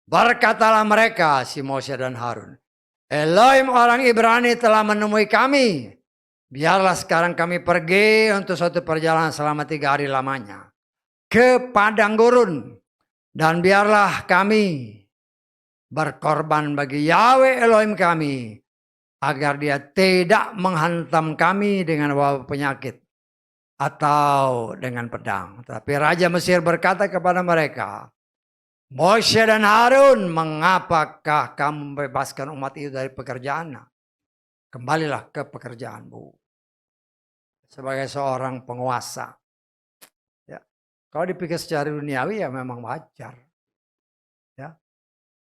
[SPEAKER 1] Berkatalah mereka, si Mose dan Harun, Elohim orang Ibrani telah menemui kami. Biarlah sekarang kami pergi untuk suatu perjalanan selama 3 hari lamanya ke padang gurun. Dan biarlah kami berkorban bagi Yahweh Elohim kami, agar dia tidak menghantam kami dengan wabah penyakit atau dengan pedang. Tapi Raja Mesir berkata kepada mereka, Moshe dan Harun, mengapakah kamu membebaskan umat itu dari pekerjaan? Kembalilah ke pekerjaanmu sebagai seorang penguasa. Ya. Kalau dipikir secara duniawi ya memang wajar. Ya.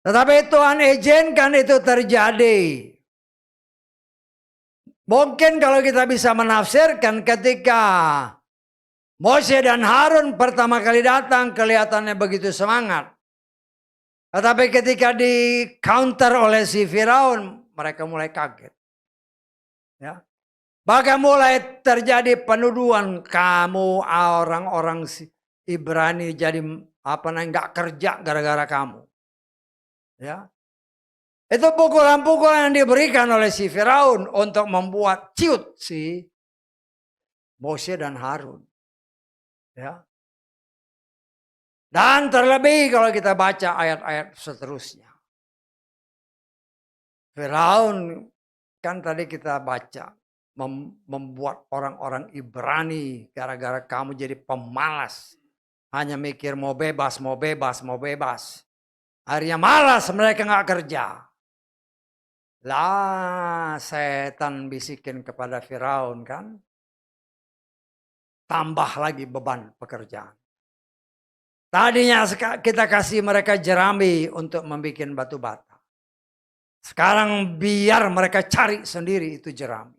[SPEAKER 1] Tetapi Tuhan izinkan itu terjadi. Mungkin kalau kita bisa menafsirkan ketika Moshe dan Harun pertama kali datang kelihatannya begitu semangat. Tetapi ketika di counter oleh si Firaun, mereka mulai kaget. Ya. Bahkan mulai terjadi penuduhan, kamu orang-orang Ibrani jadi nggak kerja gara-gara kamu. Ya. Itu pukulan-pukulan yang diberikan oleh si Firaun untuk membuat ciut si Moshe dan Harun. Ya. Dan terlebih kalau kita baca ayat-ayat seterusnya. Firaun kan tadi kita baca membuat orang-orang Ibrani gara-gara kamu jadi pemalas. Hanya mikir mau bebas, mau bebas, mau bebas. Akhirnya malas mereka nggak kerja. Lah setan bisikin kepada Firaun kan. Tambah lagi beban pekerjaan. Tadinya kita kasih mereka jerami untuk membuat batu bata. Sekarang biar mereka cari sendiri itu jerami.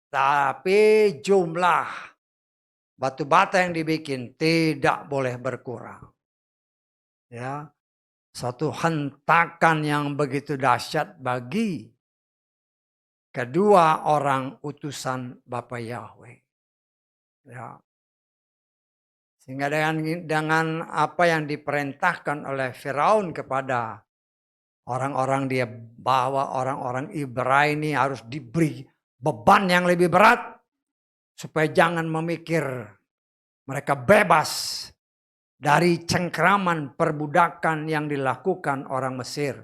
[SPEAKER 1] Tapi jumlah batu bata yang dibikin tidak boleh berkurang. Ya, satu hentakan yang begitu dahsyat bagi kedua orang utusan Bapa Yahweh. Ya. Sehingga dengan apa yang diperintahkan oleh Firaun kepada orang-orang dia bawa orang-orang Ibrani harus diberi beban yang lebih berat supaya jangan memikir mereka bebas dari cengkraman perbudakan yang dilakukan orang Mesir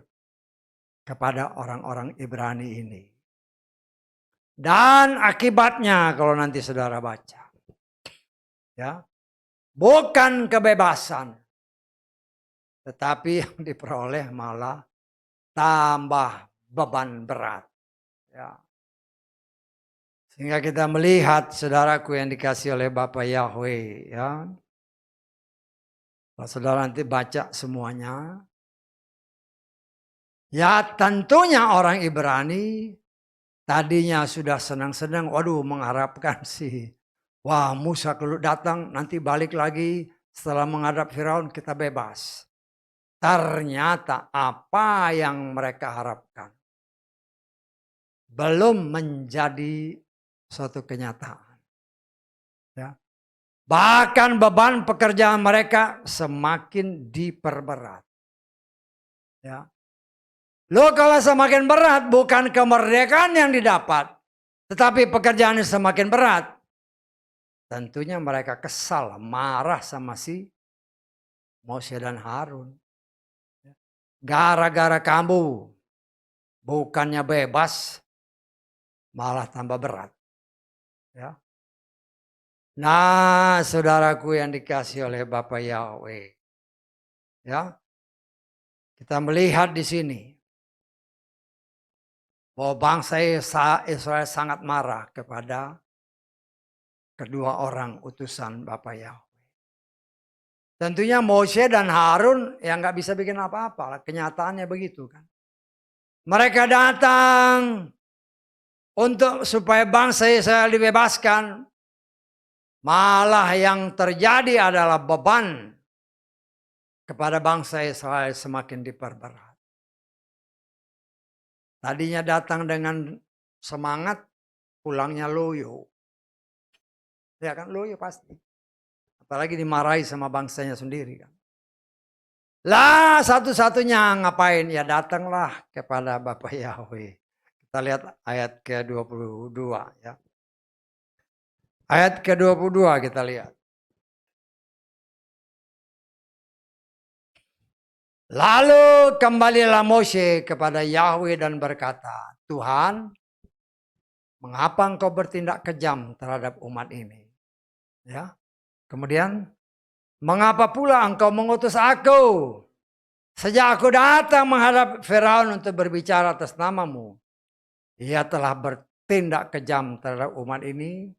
[SPEAKER 1] kepada orang-orang Ibrani ini. Dan akibatnya kalau nanti saudara baca, ya, bukan kebebasan, tetapi yang diperoleh malah tambah beban berat. Ya. Sehingga kita melihat saudaraku yang dikasih oleh Bapa Yahweh. Ya. Kalau saudara nanti baca semuanya. Ya tentunya orang Ibrani tadinya sudah senang-senang. Waduh mengharapkan sih. Wah Musa kalau datang nanti balik lagi. Setelah menghadap Firaun kita bebas. Ternyata apa yang mereka harapkan belum menjadi suatu kenyataan. Ya. Bahkan beban pekerjaan mereka semakin diperberat. Ya. Lo kalau semakin berat bukan kemerdekaan yang didapat, tetapi pekerjaan semakin berat. Tentunya mereka kesal, marah sama si Moshe dan Harun. Gara-gara kamu bukannya bebas, malah tambah berat. Ya. Nah, saudaraku yang dikasih oleh Bapa Yahweh. Ya. Kita melihat di sini bahwa bangsa Israel sangat marah kepada kedua orang utusan Bapa Yahweh. Tentunya Moshe dan Harun yang nggak bisa bikin apa-apa. Kenyataannya begitu kan. Mereka datang untuk supaya bangsa Israel dibebaskan. Malah yang terjadi adalah beban kepada bangsa Israel semakin diperberat. Tadinya datang dengan semangat, pulangnya loyo. Ya kan loyo pasti. Apalagi dimarahi sama bangsanya sendiri kan. Lah satu-satunya ngapain? Ya datanglah kepada Bapa Yahweh. Kita lihat ayat ke-22 ya. Ayat ke-22 kita lihat. Lalu kembalilah Moshe kepada Yahweh dan berkata, Tuhan, mengapa engkau bertindak kejam terhadap umat ini? Ya. Kemudian Mengapa pula engkau mengutus aku? Sejak aku datang menghadap Firaun untuk berbicara atas namamu, ia telah bertindak kejam terhadap umat ini,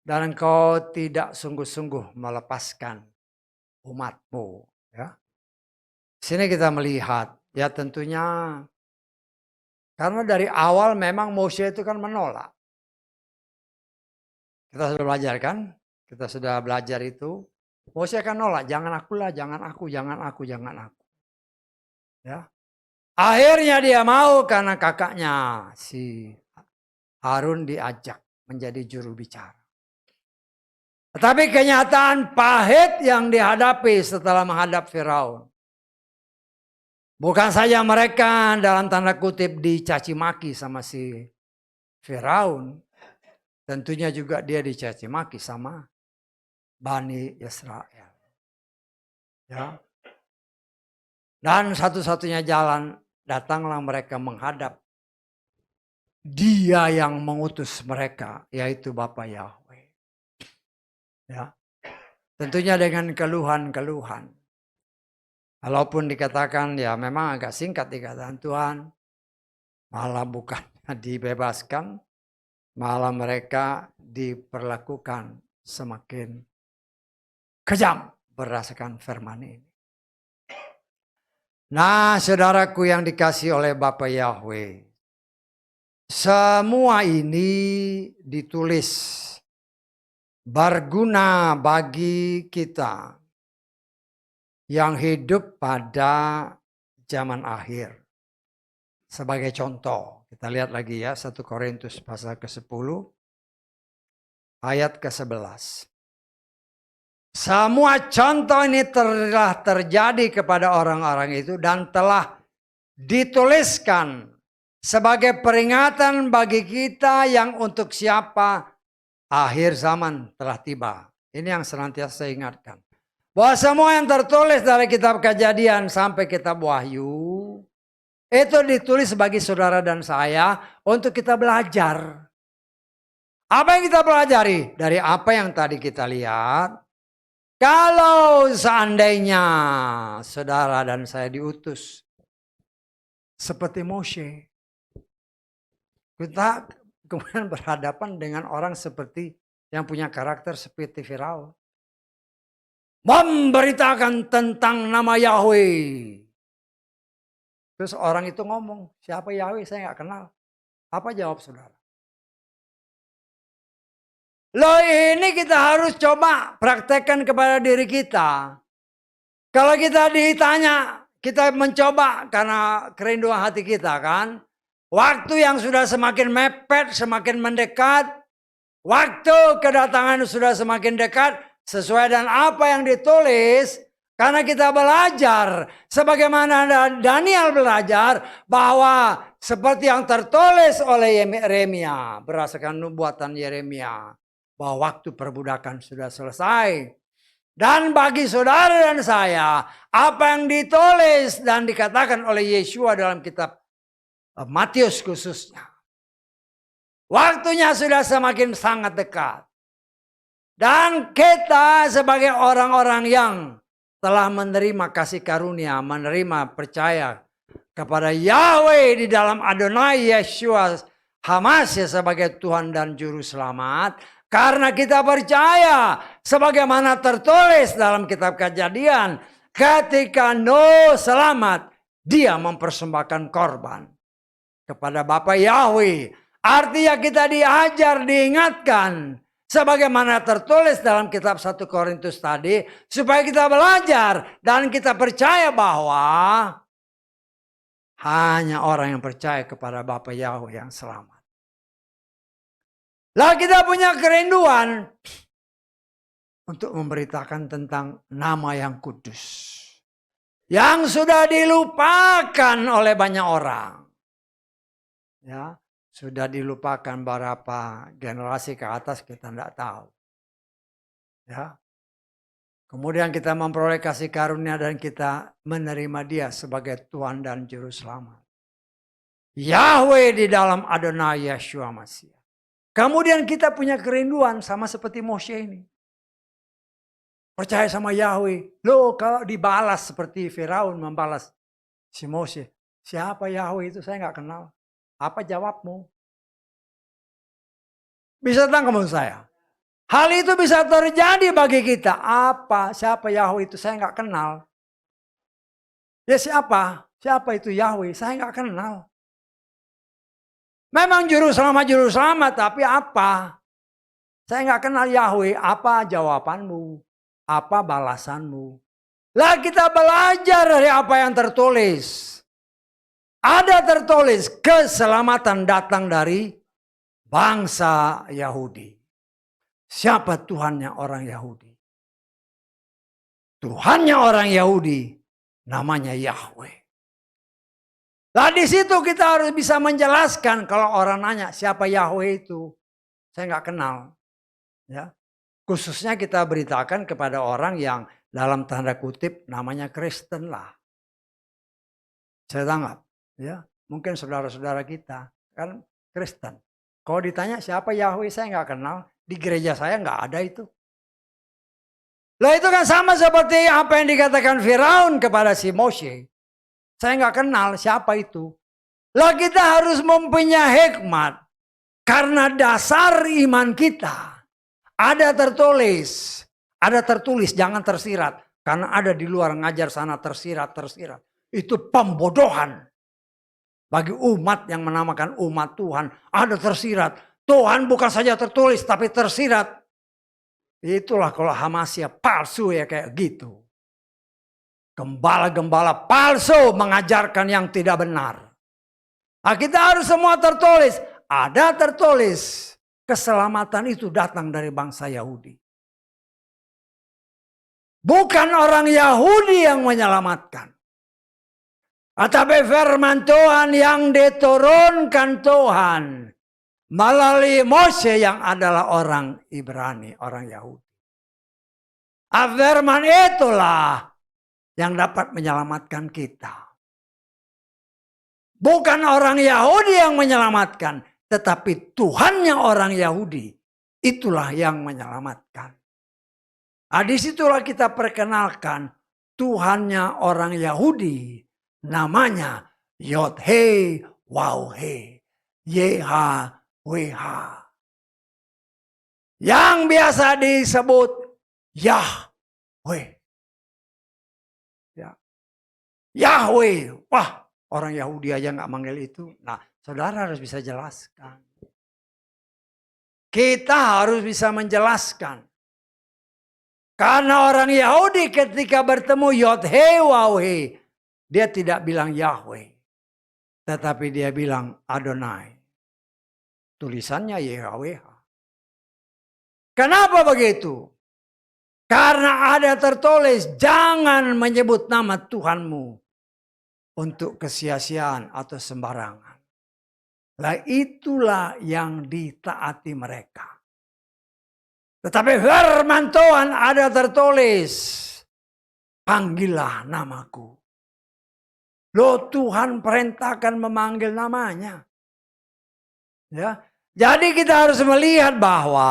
[SPEAKER 1] dan engkau tidak sungguh-sungguh melepaskan umatmu. Ya. Sini kita melihat, ya tentunya karena dari awal memang Moshe itu kan menolak. Kita sudah belajar kan? Kita sudah belajar itu. Moshe akan nolak, jangan akulah, jangan aku, jangan aku, jangan aku. Ya. Akhirnya dia mau karena kakaknya si Harun diajak menjadi juru bicara. Tetapi kenyataan pahit yang dihadapi setelah menghadap Firaun. Bukan saja mereka dalam tanda kutip dicaci maki sama si Firaun. Tentunya juga dia dicaci maki sama Bani Israel. Ya. Dan satu-satunya jalan datanglah mereka menghadap Dia yang mengutus mereka, yaitu Bapa Yahweh. Ya. Tentunya dengan keluhan-keluhan. Walaupun dikatakan ya memang agak singkat dikatakan Tuhan, malah bukan dibebaskan, malah mereka diperlakukan semakin kejam berdasarkan firman ini. Nah, saudaraku yang dikasih oleh Bapa Yahweh, semua ini ditulis berguna bagi kita yang hidup pada zaman akhir. Sebagai contoh, kita lihat lagi ya 1 Korintus pasal ke-10 ayat ke-11. Semua contoh ini telah terjadi kepada orang-orang itu dan telah dituliskan sebagai peringatan bagi kita yang untuk siapa akhir zaman telah tiba. Ini yang senantiasa saya ingatkan. Bahwa semua yang tertulis dari kitab Kejadian sampai kitab Wahyu itu ditulis bagi saudara dan saya untuk kita belajar. Apa yang kita pelajari? Dari apa yang tadi kita lihat. Kalau seandainya saudara dan saya diutus seperti Moshe, kita kemudian berhadapan dengan orang seperti yang punya karakter seperti Firaun. Memberitakan tentang nama Yahweh. Terus orang itu ngomong, siapa Yahweh? Saya nggak kenal. Apa jawab saudara? Loh ini kita harus coba praktekkan kepada diri kita. Kalau kita ditanya, kita mencoba karena kerinduan hati kita kan. Waktu yang sudah semakin mepet, semakin mendekat. Waktu kedatangan sudah semakin dekat. Sesuai dengan apa yang ditulis. Karena kita belajar. Sebagaimana Daniel belajar bahwa seperti yang tertulis oleh Yeremia. Berdasarkan nubuatan Yeremia. Bahwa waktu perbudakan sudah selesai. Dan bagi saudara dan saya, apa yang ditulis dan dikatakan oleh Yeshua dalam kitab Matius khususnya. Waktunya sudah semakin sangat dekat. Dan kita sebagai orang-orang yang telah menerima kasih karunia, menerima percaya kepada Yahweh di dalam Adonai Yeshua Hamasya sebagai Tuhan dan Juru Selamat. Karena kita percaya sebagaimana tertulis dalam kitab Kejadian. Ketika Nuh selamat, dia mempersembahkan korban kepada Bapa Yahweh. Artinya kita diajar, diingatkan. Sebagaimana tertulis dalam kitab 1 Korintus tadi. Supaya kita belajar dan kita percaya bahwa hanya orang yang percaya kepada Bapa Yahweh yang selamat. Lah kita punya kerinduan untuk memberitakan tentang nama yang kudus. Yang sudah dilupakan oleh banyak orang. Ya, sudah dilupakan berapa generasi ke atas kita tidak tahu. Ya. Kemudian kita memperoleh kasih karunia dan kita menerima dia sebagai Tuhan dan Juru Selamat. Yahweh di dalam Adonai Yeshua Masih. Kemudian kita punya kerinduan sama seperti Moshe ini.
[SPEAKER 2] percaya sama Yahweh. Lo kalau dibalas seperti Firaun membalas si Mose, siapa Yahweh itu, saya nggak kenal. Apa jawabmu? Bisa tangkap saya. Hal itu bisa terjadi bagi kita. Siapa Yahweh itu, saya nggak kenal. Ya siapa? Siapa itu Yahweh? Saya nggak kenal. Memang juru selamat, tapi apa? Saya nggak kenal Yahweh. Apa jawabanmu? Apa balasanmu? Lah kita belajar dari apa yang tertulis. Ada tertulis keselamatan datang dari bangsa Yahudi. Siapa Tuhannya orang Yahudi? Tuhannya orang Yahudi namanya Yahweh. Lah di situ kita harus bisa menjelaskan kalau orang nanya siapa Yahweh itu. Saya nggak kenal. Ya. Khususnya kita beritakan kepada orang yang dalam tanda kutip namanya Kristen lah. Saya tanggap. Ya. Mungkin saudara-saudara kita kan Kristen. Kalau ditanya siapa Yahweh, saya nggak kenal. Di gereja saya nggak ada itu. Lah itu kan sama seperti apa yang dikatakan Firaun kepada si Mose. Saya nggak kenal siapa itu. Lah kita harus mempunyai hikmat. Karena dasar iman kita ada tertulis. Ada tertulis, jangan tersirat. Karena ada di luar ngajar sana tersirat. Itu pembodohan. Bagi umat yang menamakan umat Tuhan, ada tersirat. Tuhan bukan saja tertulis, tapi tersirat. Itulah kalau Hamasya palsu ya kayak gitu. Gembala-gembala palsu mengajarkan yang tidak benar. Nah, kita harus semua tertulis. Ada tertulis. Keselamatan itu datang dari bangsa Yahudi. Bukan orang Yahudi yang menyelamatkan. Tetapi firman Tuhan yang diturunkan Tuhan melalui Mose yang adalah orang Ibrani, orang Yahudi. Firman itulah yang dapat menyelamatkan kita. Bukan orang Yahudi yang menyelamatkan, tetapi Tuhannya orang Yahudi. Itulah yang menyelamatkan. Nah, disitulah kita perkenalkan Tuhannya orang Yahudi. Namanya Yod-He, Waw-He, YHWH. Yang biasa disebut Yahweh. Ya. Yahweh. Wah, orang Yahudi aja nggak manggil itu. Nah, saudara harus bisa jelaskan. Kita harus bisa menjelaskan. Karena orang Yahudi ketika bertemu Yod-He, Waw-He, dia tidak bilang Yahweh. Tetapi dia bilang Adonai. Tulisannya YHWH. Kenapa begitu? Karena ada tertulis jangan menyebut nama Tuhanmu untuk kesia-siaan atau sembarangan. Lah itulah yang ditaati mereka. Tetapi firman Tuhan ada tertulis. Panggillah namaku. Loh Tuhan perintahkan memanggil namanya. Ya. Jadi kita harus melihat bahwa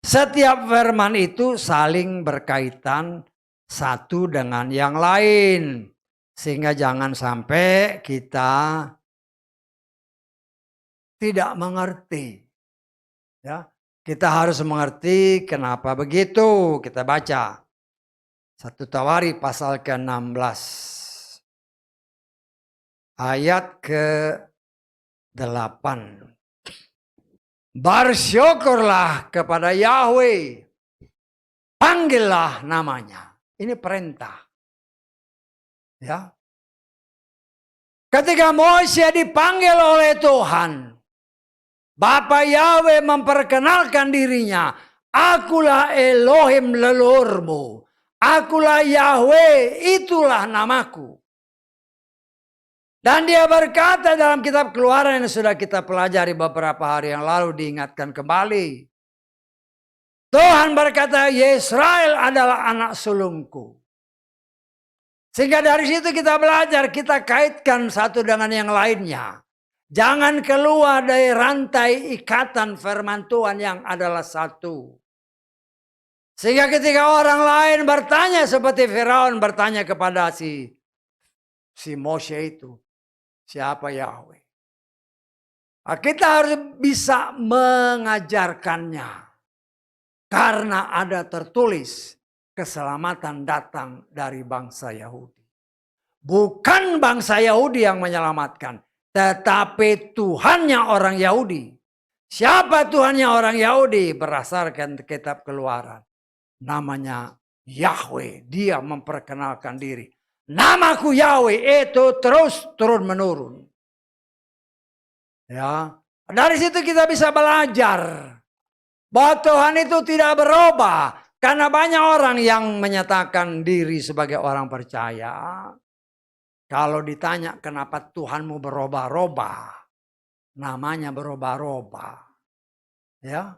[SPEAKER 2] setiap firman itu saling berkaitan satu dengan yang lain. Sehingga jangan sampai kita tidak mengerti. Ya. Kita harus mengerti kenapa begitu. Kita baca. 1 Tawari pasal ke-16. Ayat ke-8. Bersyukurlah kepada Yahweh. Panggillah namanya. Ini perintah. Ya. Ketika Mose dipanggil oleh Tuhan. Bapa Yahweh memperkenalkan dirinya. Akulah Elohim leluhurmu. Akulah Yahweh, itulah namaku. Dan dia berkata dalam kitab Keluaran yang sudah kita pelajari beberapa hari yang lalu, diingatkan kembali. Tuhan berkata, Yesrael adalah anak sulungku. Sehingga dari situ kita belajar, kita kaitkan satu dengan yang lainnya. Jangan keluar dari rantai ikatan firman Tuhan yang adalah satu. Sehingga ketika orang lain bertanya seperti Firaun bertanya kepada si Moshe itu, siapa Yahweh? Nah, kita harus bisa mengajarkannya. Karena ada tertulis keselamatan datang dari bangsa Yahudi. Bukan bangsa Yahudi yang menyelamatkan, tetapi Tuhannya orang Yahudi. Siapa Tuhannya orang Yahudi? Berdasarkan kitab Keluaran. Namanya Yahweh, dia memperkenalkan diri. Namaku Yahweh itu terus turun menurun. Ya, dari situ kita bisa belajar bahwa Tuhan itu tidak berubah. Karena banyak orang yang menyatakan diri sebagai orang percaya. Kalau ditanya kenapa Tuhanmu berubah-ubah, namanya berubah-ubah. Ya.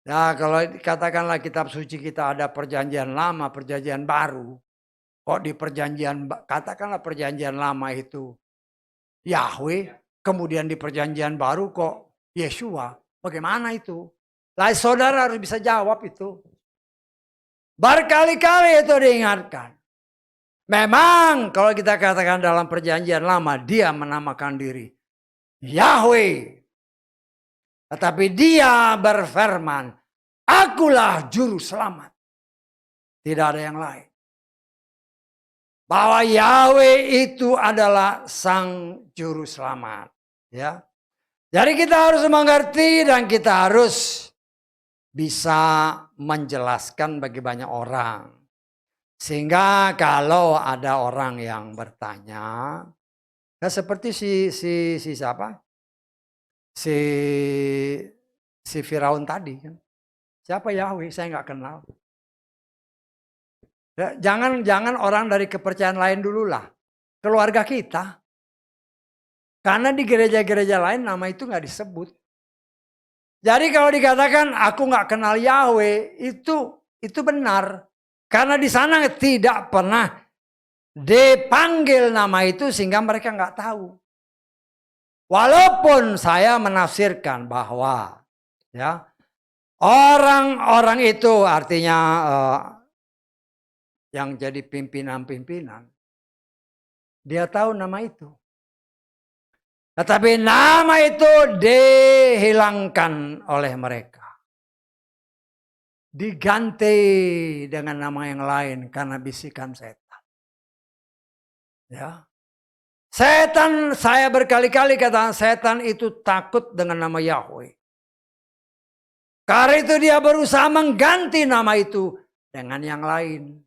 [SPEAKER 2] Ya, kalau katakanlah kitab suci kita ada perjanjian lama, perjanjian baru. Kok di katakanlah perjanjian lama itu Yahweh, kemudian di perjanjian baru kok Yeshua. Bagaimana itu? Lah saudara harus bisa jawab itu. Berkali-kali itu diingatkan. Memang kalau kita katakan dalam perjanjian lama dia menamakan diri Yahweh. Tetapi dia berfirman, akulah juru selamat. Tidak ada yang lain. Bahwa Yahweh itu adalah sang juru selamat. Ya. Jadi kita harus mengerti dan kita harus bisa menjelaskan bagi banyak orang. Sehingga kalau ada orang yang bertanya, nah seperti si siapa? Si Firaun tadi kan. Siapa Yahweh? Saya nggak kenal. Ya, jangan orang dari kepercayaan lain dulu lah. Keluarga kita. Karena di gereja-gereja lain nama itu nggak disebut. Jadi kalau dikatakan aku nggak kenal Yahweh, itu benar. Karena di sana tidak pernah dipanggil nama itu sehingga mereka nggak tahu. Walaupun saya menafsirkan bahwa ya orang-orang itu artinya yang jadi pimpinan-pimpinan, dia tahu nama itu. Tetapi nama itu dihilangkan oleh mereka. Diganti dengan nama yang lain karena bisikan setan. Ya. Setan, saya berkali-kali katakan setan itu takut dengan nama Yahweh. Karena itu dia berusaha mengganti nama itu dengan yang lain.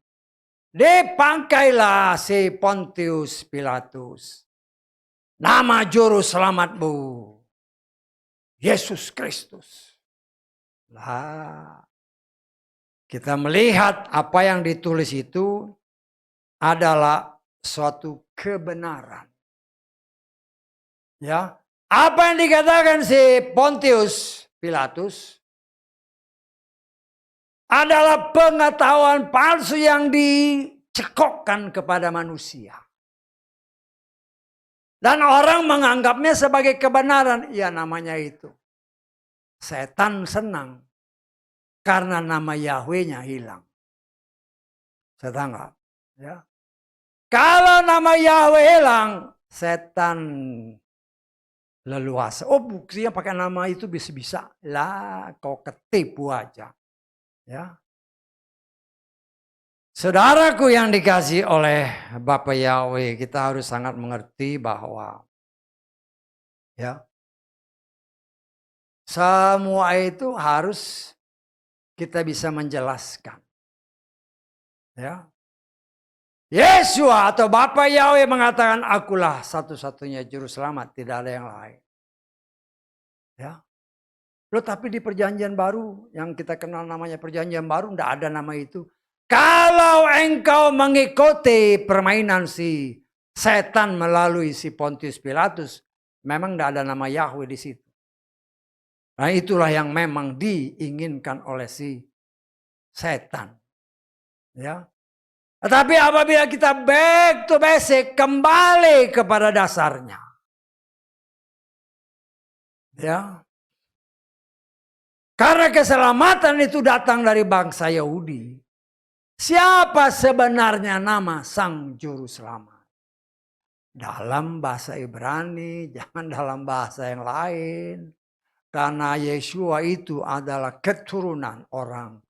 [SPEAKER 2] Dipakailah si Pontius Pilatus. Nama juru selamatmu, Yesus Kristus. Lah, kita melihat apa yang ditulis itu adalah suatu kebenaran. Ya, apa yang dikatakan si Pontius Pilatus adalah pengetahuan palsu yang dicekokkan kepada manusia. Dan orang menganggapnya sebagai kebenaran. Ya namanya itu. Setan senang. Karena nama Yahweh-nya hilang. Saya tanggap. Ya. Kalau nama Yahweh hilang. Setan leluasa. Oh buktinya pakai nama itu bisa-bisa. Lah kau ketipu aja. Ya. Saudaraku yang dikasih oleh Bapa Yahweh, kita harus sangat mengerti bahwa ya semua itu harus kita bisa menjelaskan. Ya. Yesua atau Bapa Yahweh mengatakan akulah satu-satunya juru selamat, tidak ada yang lain. Ya. Loh tapi di perjanjian baru yang kita kenal namanya perjanjian baru tidak ada nama itu. Kalau engkau mengikuti permainan si setan melalui si Pontius Pilatus, memang tidak ada nama Yahweh di situ. Nah itulah yang memang diinginkan oleh si setan. Ya. Tetapi apabila kita back to basic, kembali kepada dasarnya. Ya. Karena keselamatan itu datang dari bangsa Yahudi. Siapa sebenarnya nama Sang Juru Selamat? Dalam bahasa Ibrani, jangan dalam bahasa yang lain. Karena Yeshua itu adalah keturunan orang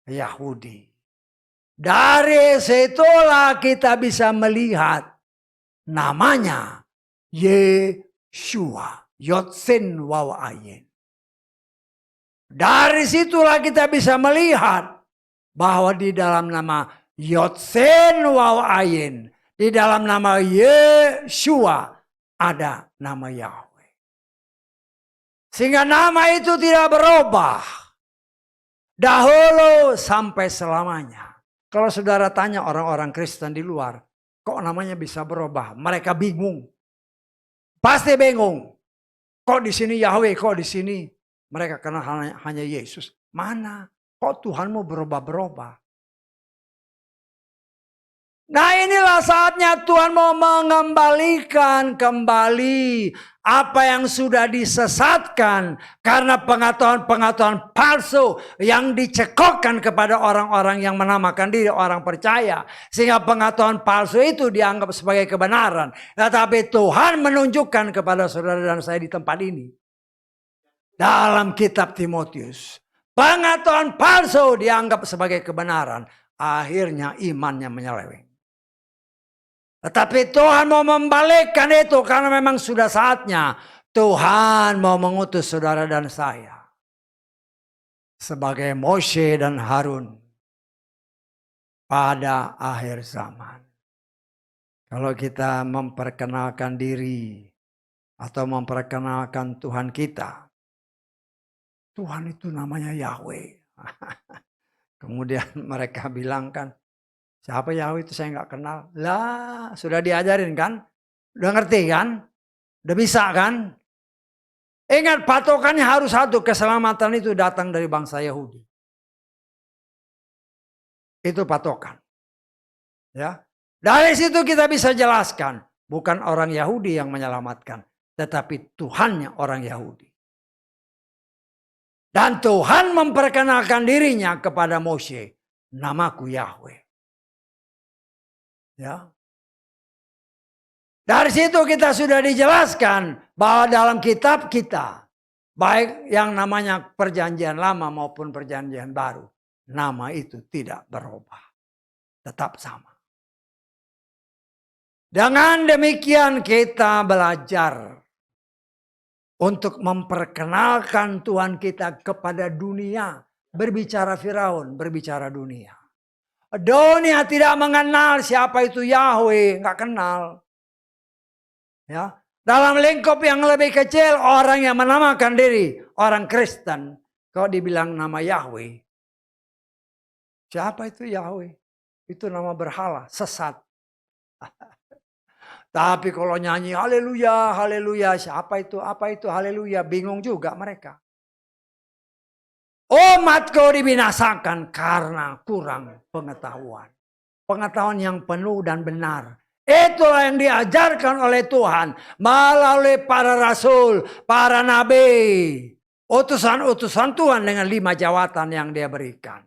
[SPEAKER 2] Yahudi. Dari situlah kita bisa melihat namanya Yeshua. Yotsen waw ayin. Dari situlah kita bisa melihat bahwa di dalam nama Yotsen waw ayin, di dalam nama Yeshua ada nama Yahweh. Sehingga nama itu tidak berubah. Dahulu sampai selamanya. Kalau saudara tanya orang-orang Kristen di luar, kok namanya bisa berubah? Mereka bingung. Pasti bingung. Kok di sini Yahweh, kok di sini mereka kenal hanya Yesus. Mana? Kok Tuhanmu berubah-berubah? Nah inilah saatnya Tuhan mau mengembalikan kembali apa yang sudah disesatkan karena pengetahuan-pengetahuan palsu yang dicekokkan kepada orang-orang yang menamakan diri orang percaya. Sehingga pengetahuan palsu itu dianggap sebagai kebenaran. Tetapi Tuhan menunjukkan kepada saudara dan saya di tempat ini. Dalam kitab Timotius. Pengetahuan palsu dianggap sebagai kebenaran. Akhirnya imannya menyeleweng. Tetapi Tuhan mau membalikkan itu karena memang sudah saatnya Tuhan mau mengutus saudara dan saya sebagai Moshe dan Harun pada akhir zaman. Kalau kita memperkenalkan diri atau memperkenalkan Tuhan kita, Tuhan itu namanya Yahweh. Kemudian mereka bilang kan, siapa Yahweh itu saya nggak kenal. Lah, sudah diajarin kan? Udah ngerti kan? Udah bisa kan? Ingat patokannya harus satu. Keselamatan itu datang dari bangsa Yahudi. Itu patokan. Ya. Dari situ kita bisa jelaskan. Bukan orang Yahudi yang menyelamatkan. Tetapi Tuhannya orang Yahudi. Dan Tuhan memperkenalkan dirinya kepada Moshe. Namaku Yahweh. Ya. Dari situ kita sudah dijelaskan bahwa dalam kitab kita, baik yang namanya perjanjian lama maupun perjanjian baru, nama itu tidak berubah, tetap sama. Dengan demikian kita belajar untuk memperkenalkan Tuhan kita kepada dunia, berbicara Firaun, berbicara dunia. Dunia tidak mengenal siapa itu Yahweh, nggak kenal. Ya, dalam lingkup yang lebih kecil orang yang menamakan diri orang Kristen, kalau dibilang nama Yahweh, siapa itu Yahweh? Itu nama berhala, sesat. Tapi kalau nyanyi haleluya, haleluya, siapa itu? Apa itu haleluya? Bingung juga mereka. Umatku dibinasakan karena kurang pengetahuan. Pengetahuan yang penuh dan benar. Itulah yang diajarkan oleh Tuhan melalui para rasul, para nabi. Utusan-utusan Tuhan dengan 5 jawatan yang dia berikan.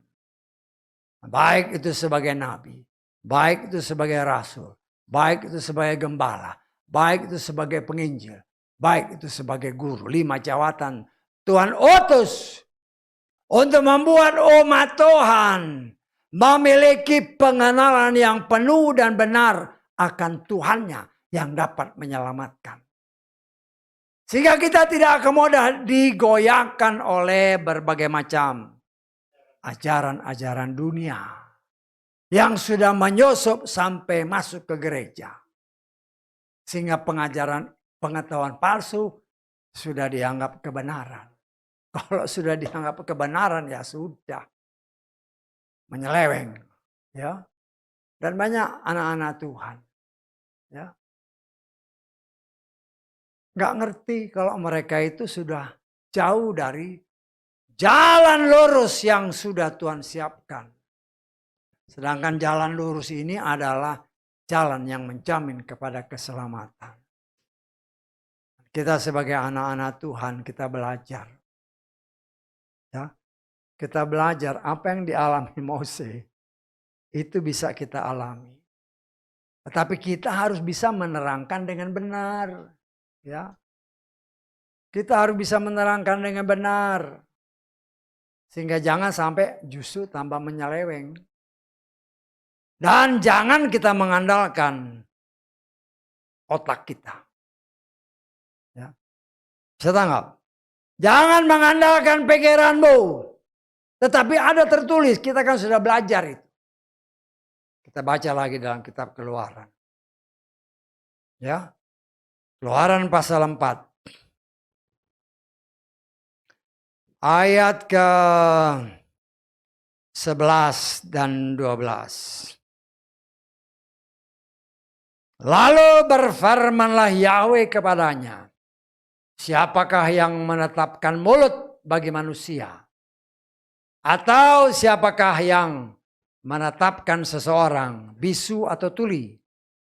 [SPEAKER 2] Baik itu sebagai nabi, baik itu sebagai rasul, baik itu sebagai gembala, baik itu sebagai penginjil, baik itu sebagai guru. 5 jawatan Tuhan utus untuk membuat umat Tuhan memiliki pengenalan yang penuh dan benar akan Tuhannya yang dapat menyelamatkan. Sehingga kita tidak akan mudah digoyahkan oleh berbagai macam ajaran-ajaran dunia yang sudah menyusup sampai masuk ke gereja. Sehingga pengetahuan palsu sudah dianggap kebenaran. Kalau sudah dianggap kebenaran ya sudah menyeleweng, ya. Dan banyak anak-anak Tuhan, ya, nggak ngerti kalau mereka itu sudah jauh dari jalan lurus yang sudah Tuhan siapkan. Sedangkan jalan lurus ini adalah jalan yang menjamin kepada keselamatan. Kita sebagai anak-anak Tuhan kita belajar Ya, kita belajar apa yang dialami Mose itu bisa kita alami. Tetapi kita harus bisa menerangkan dengan benar. Ya, kita harus bisa menerangkan dengan benar. Sehingga jangan sampai justru tambah menyeleweng. Dan jangan kita mengandalkan otak kita. Ya. Bisa tanggap? Jangan mengandalkan pikiranmu. Tetapi ada tertulis, kita kan sudah belajar itu. Kita baca lagi dalam kitab Keluaran. Ya. Keluaran pasal 4. Ayat ke 11 dan 12. Lalu berfirmanlah Yahweh kepadanya, siapakah yang menetapkan mulut bagi manusia? Atau siapakah yang menetapkan seseorang bisu atau tuli?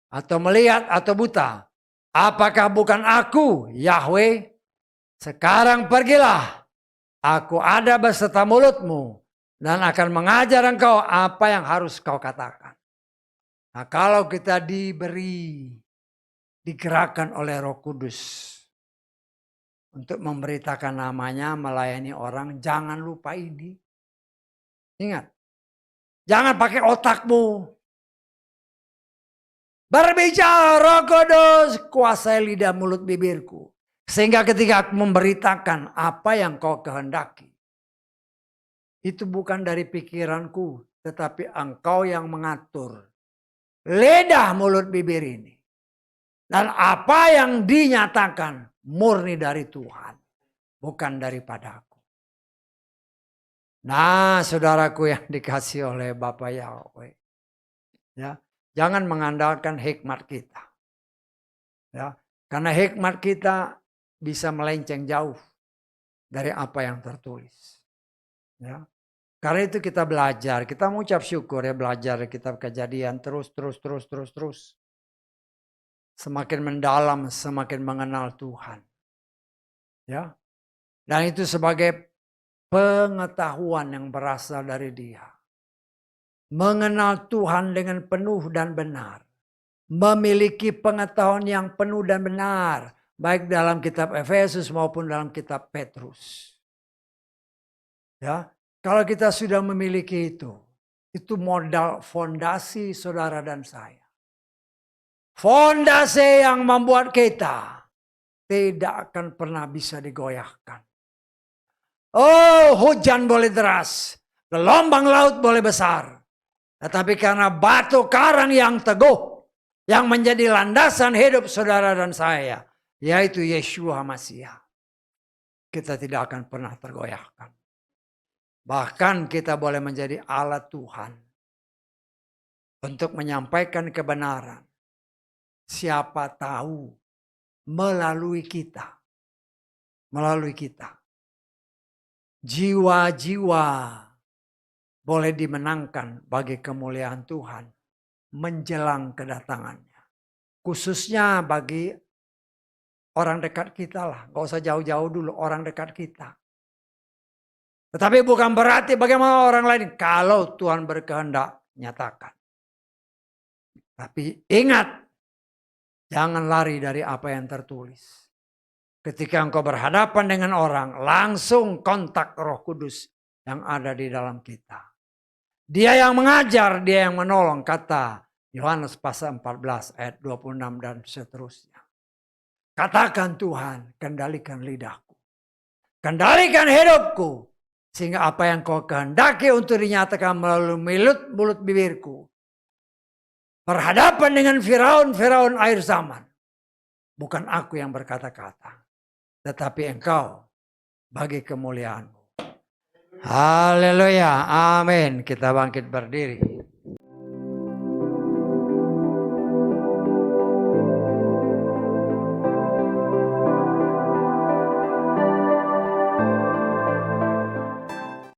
[SPEAKER 2] Atau melihat atau buta? Apakah bukan aku, Yahweh? Sekarang pergilah, aku ada beserta mulutmu dan akan mengajar engkau apa yang harus kau katakan. Nah, kalau kita digerakkan oleh Roh Kudus untuk memberitakan namanya, melayani orang, jangan lupa ini. Ingat, jangan pakai otakmu. Berbicara Roh Kudus, kuasai lidah mulut bibirku. Sehingga ketika aku memberitakan apa yang kau kehendaki, itu bukan dari pikiranku, tetapi engkau yang mengatur lidah mulut bibir ini. Dan apa yang dinyatakan murni dari Tuhan, bukan daripada aku. Nah, saudaraku yang dikasihi oleh Bapa Yahweh, ya, jangan mengandalkan hikmat kita. Ya, karena hikmat kita bisa melenceng jauh dari apa yang tertulis. Ya. Karena itu kita belajar, kita mengucap syukur ya, belajar kitab Kejadian terus. Semakin mendalam, semakin mengenal Tuhan. Ya. Dan itu sebagai pengetahuan yang berasal dari Dia. Mengenal Tuhan dengan penuh dan benar. Memiliki pengetahuan yang penuh dan benar. Baik dalam kitab Efesus maupun dalam kitab Petrus. Ya, kalau kita sudah memiliki itu modal fondasi saudara dan saya. Fondasi yang membuat kita tidak akan pernah bisa digoyahkan. Oh, hujan boleh deras, gelombang laut boleh besar. Tetapi karena batu karang yang teguh, yang menjadi landasan hidup saudara dan saya, yaitu Yeshua Masiah, kita tidak akan pernah tergoyahkan. Bahkan kita boleh menjadi alat Tuhan untuk menyampaikan kebenaran. Siapa tahu melalui kita, jiwa-jiwa boleh dimenangkan bagi kemuliaan Tuhan menjelang kedatangannya. Khususnya bagi orang dekat kita lah, gak usah jauh-jauh dulu, orang dekat kita. Tetapi bukan berarti bagaimana orang lain, kalau Tuhan berkehendak nyatakan. Tapi ingat, jangan lari dari apa yang tertulis. Ketika engkau berhadapan dengan orang, langsung kontak Roh Kudus yang ada di dalam kita. Dia yang mengajar, dia yang menolong, kata Yohanes pasal 14 ayat 26 dan seterusnya. Katakan Tuhan, kendalikan lidahku. Kendalikan hidupku. Sehingga apa yang kau kehendaki untuk dinyatakan melalui mulut bibirku. Berhadapan dengan Firaun akhir zaman. Bukan aku yang berkata-kata. Tetapi engkau bagi kemuliaanmu. Haleluya. Amin. Kita bangkit berdiri.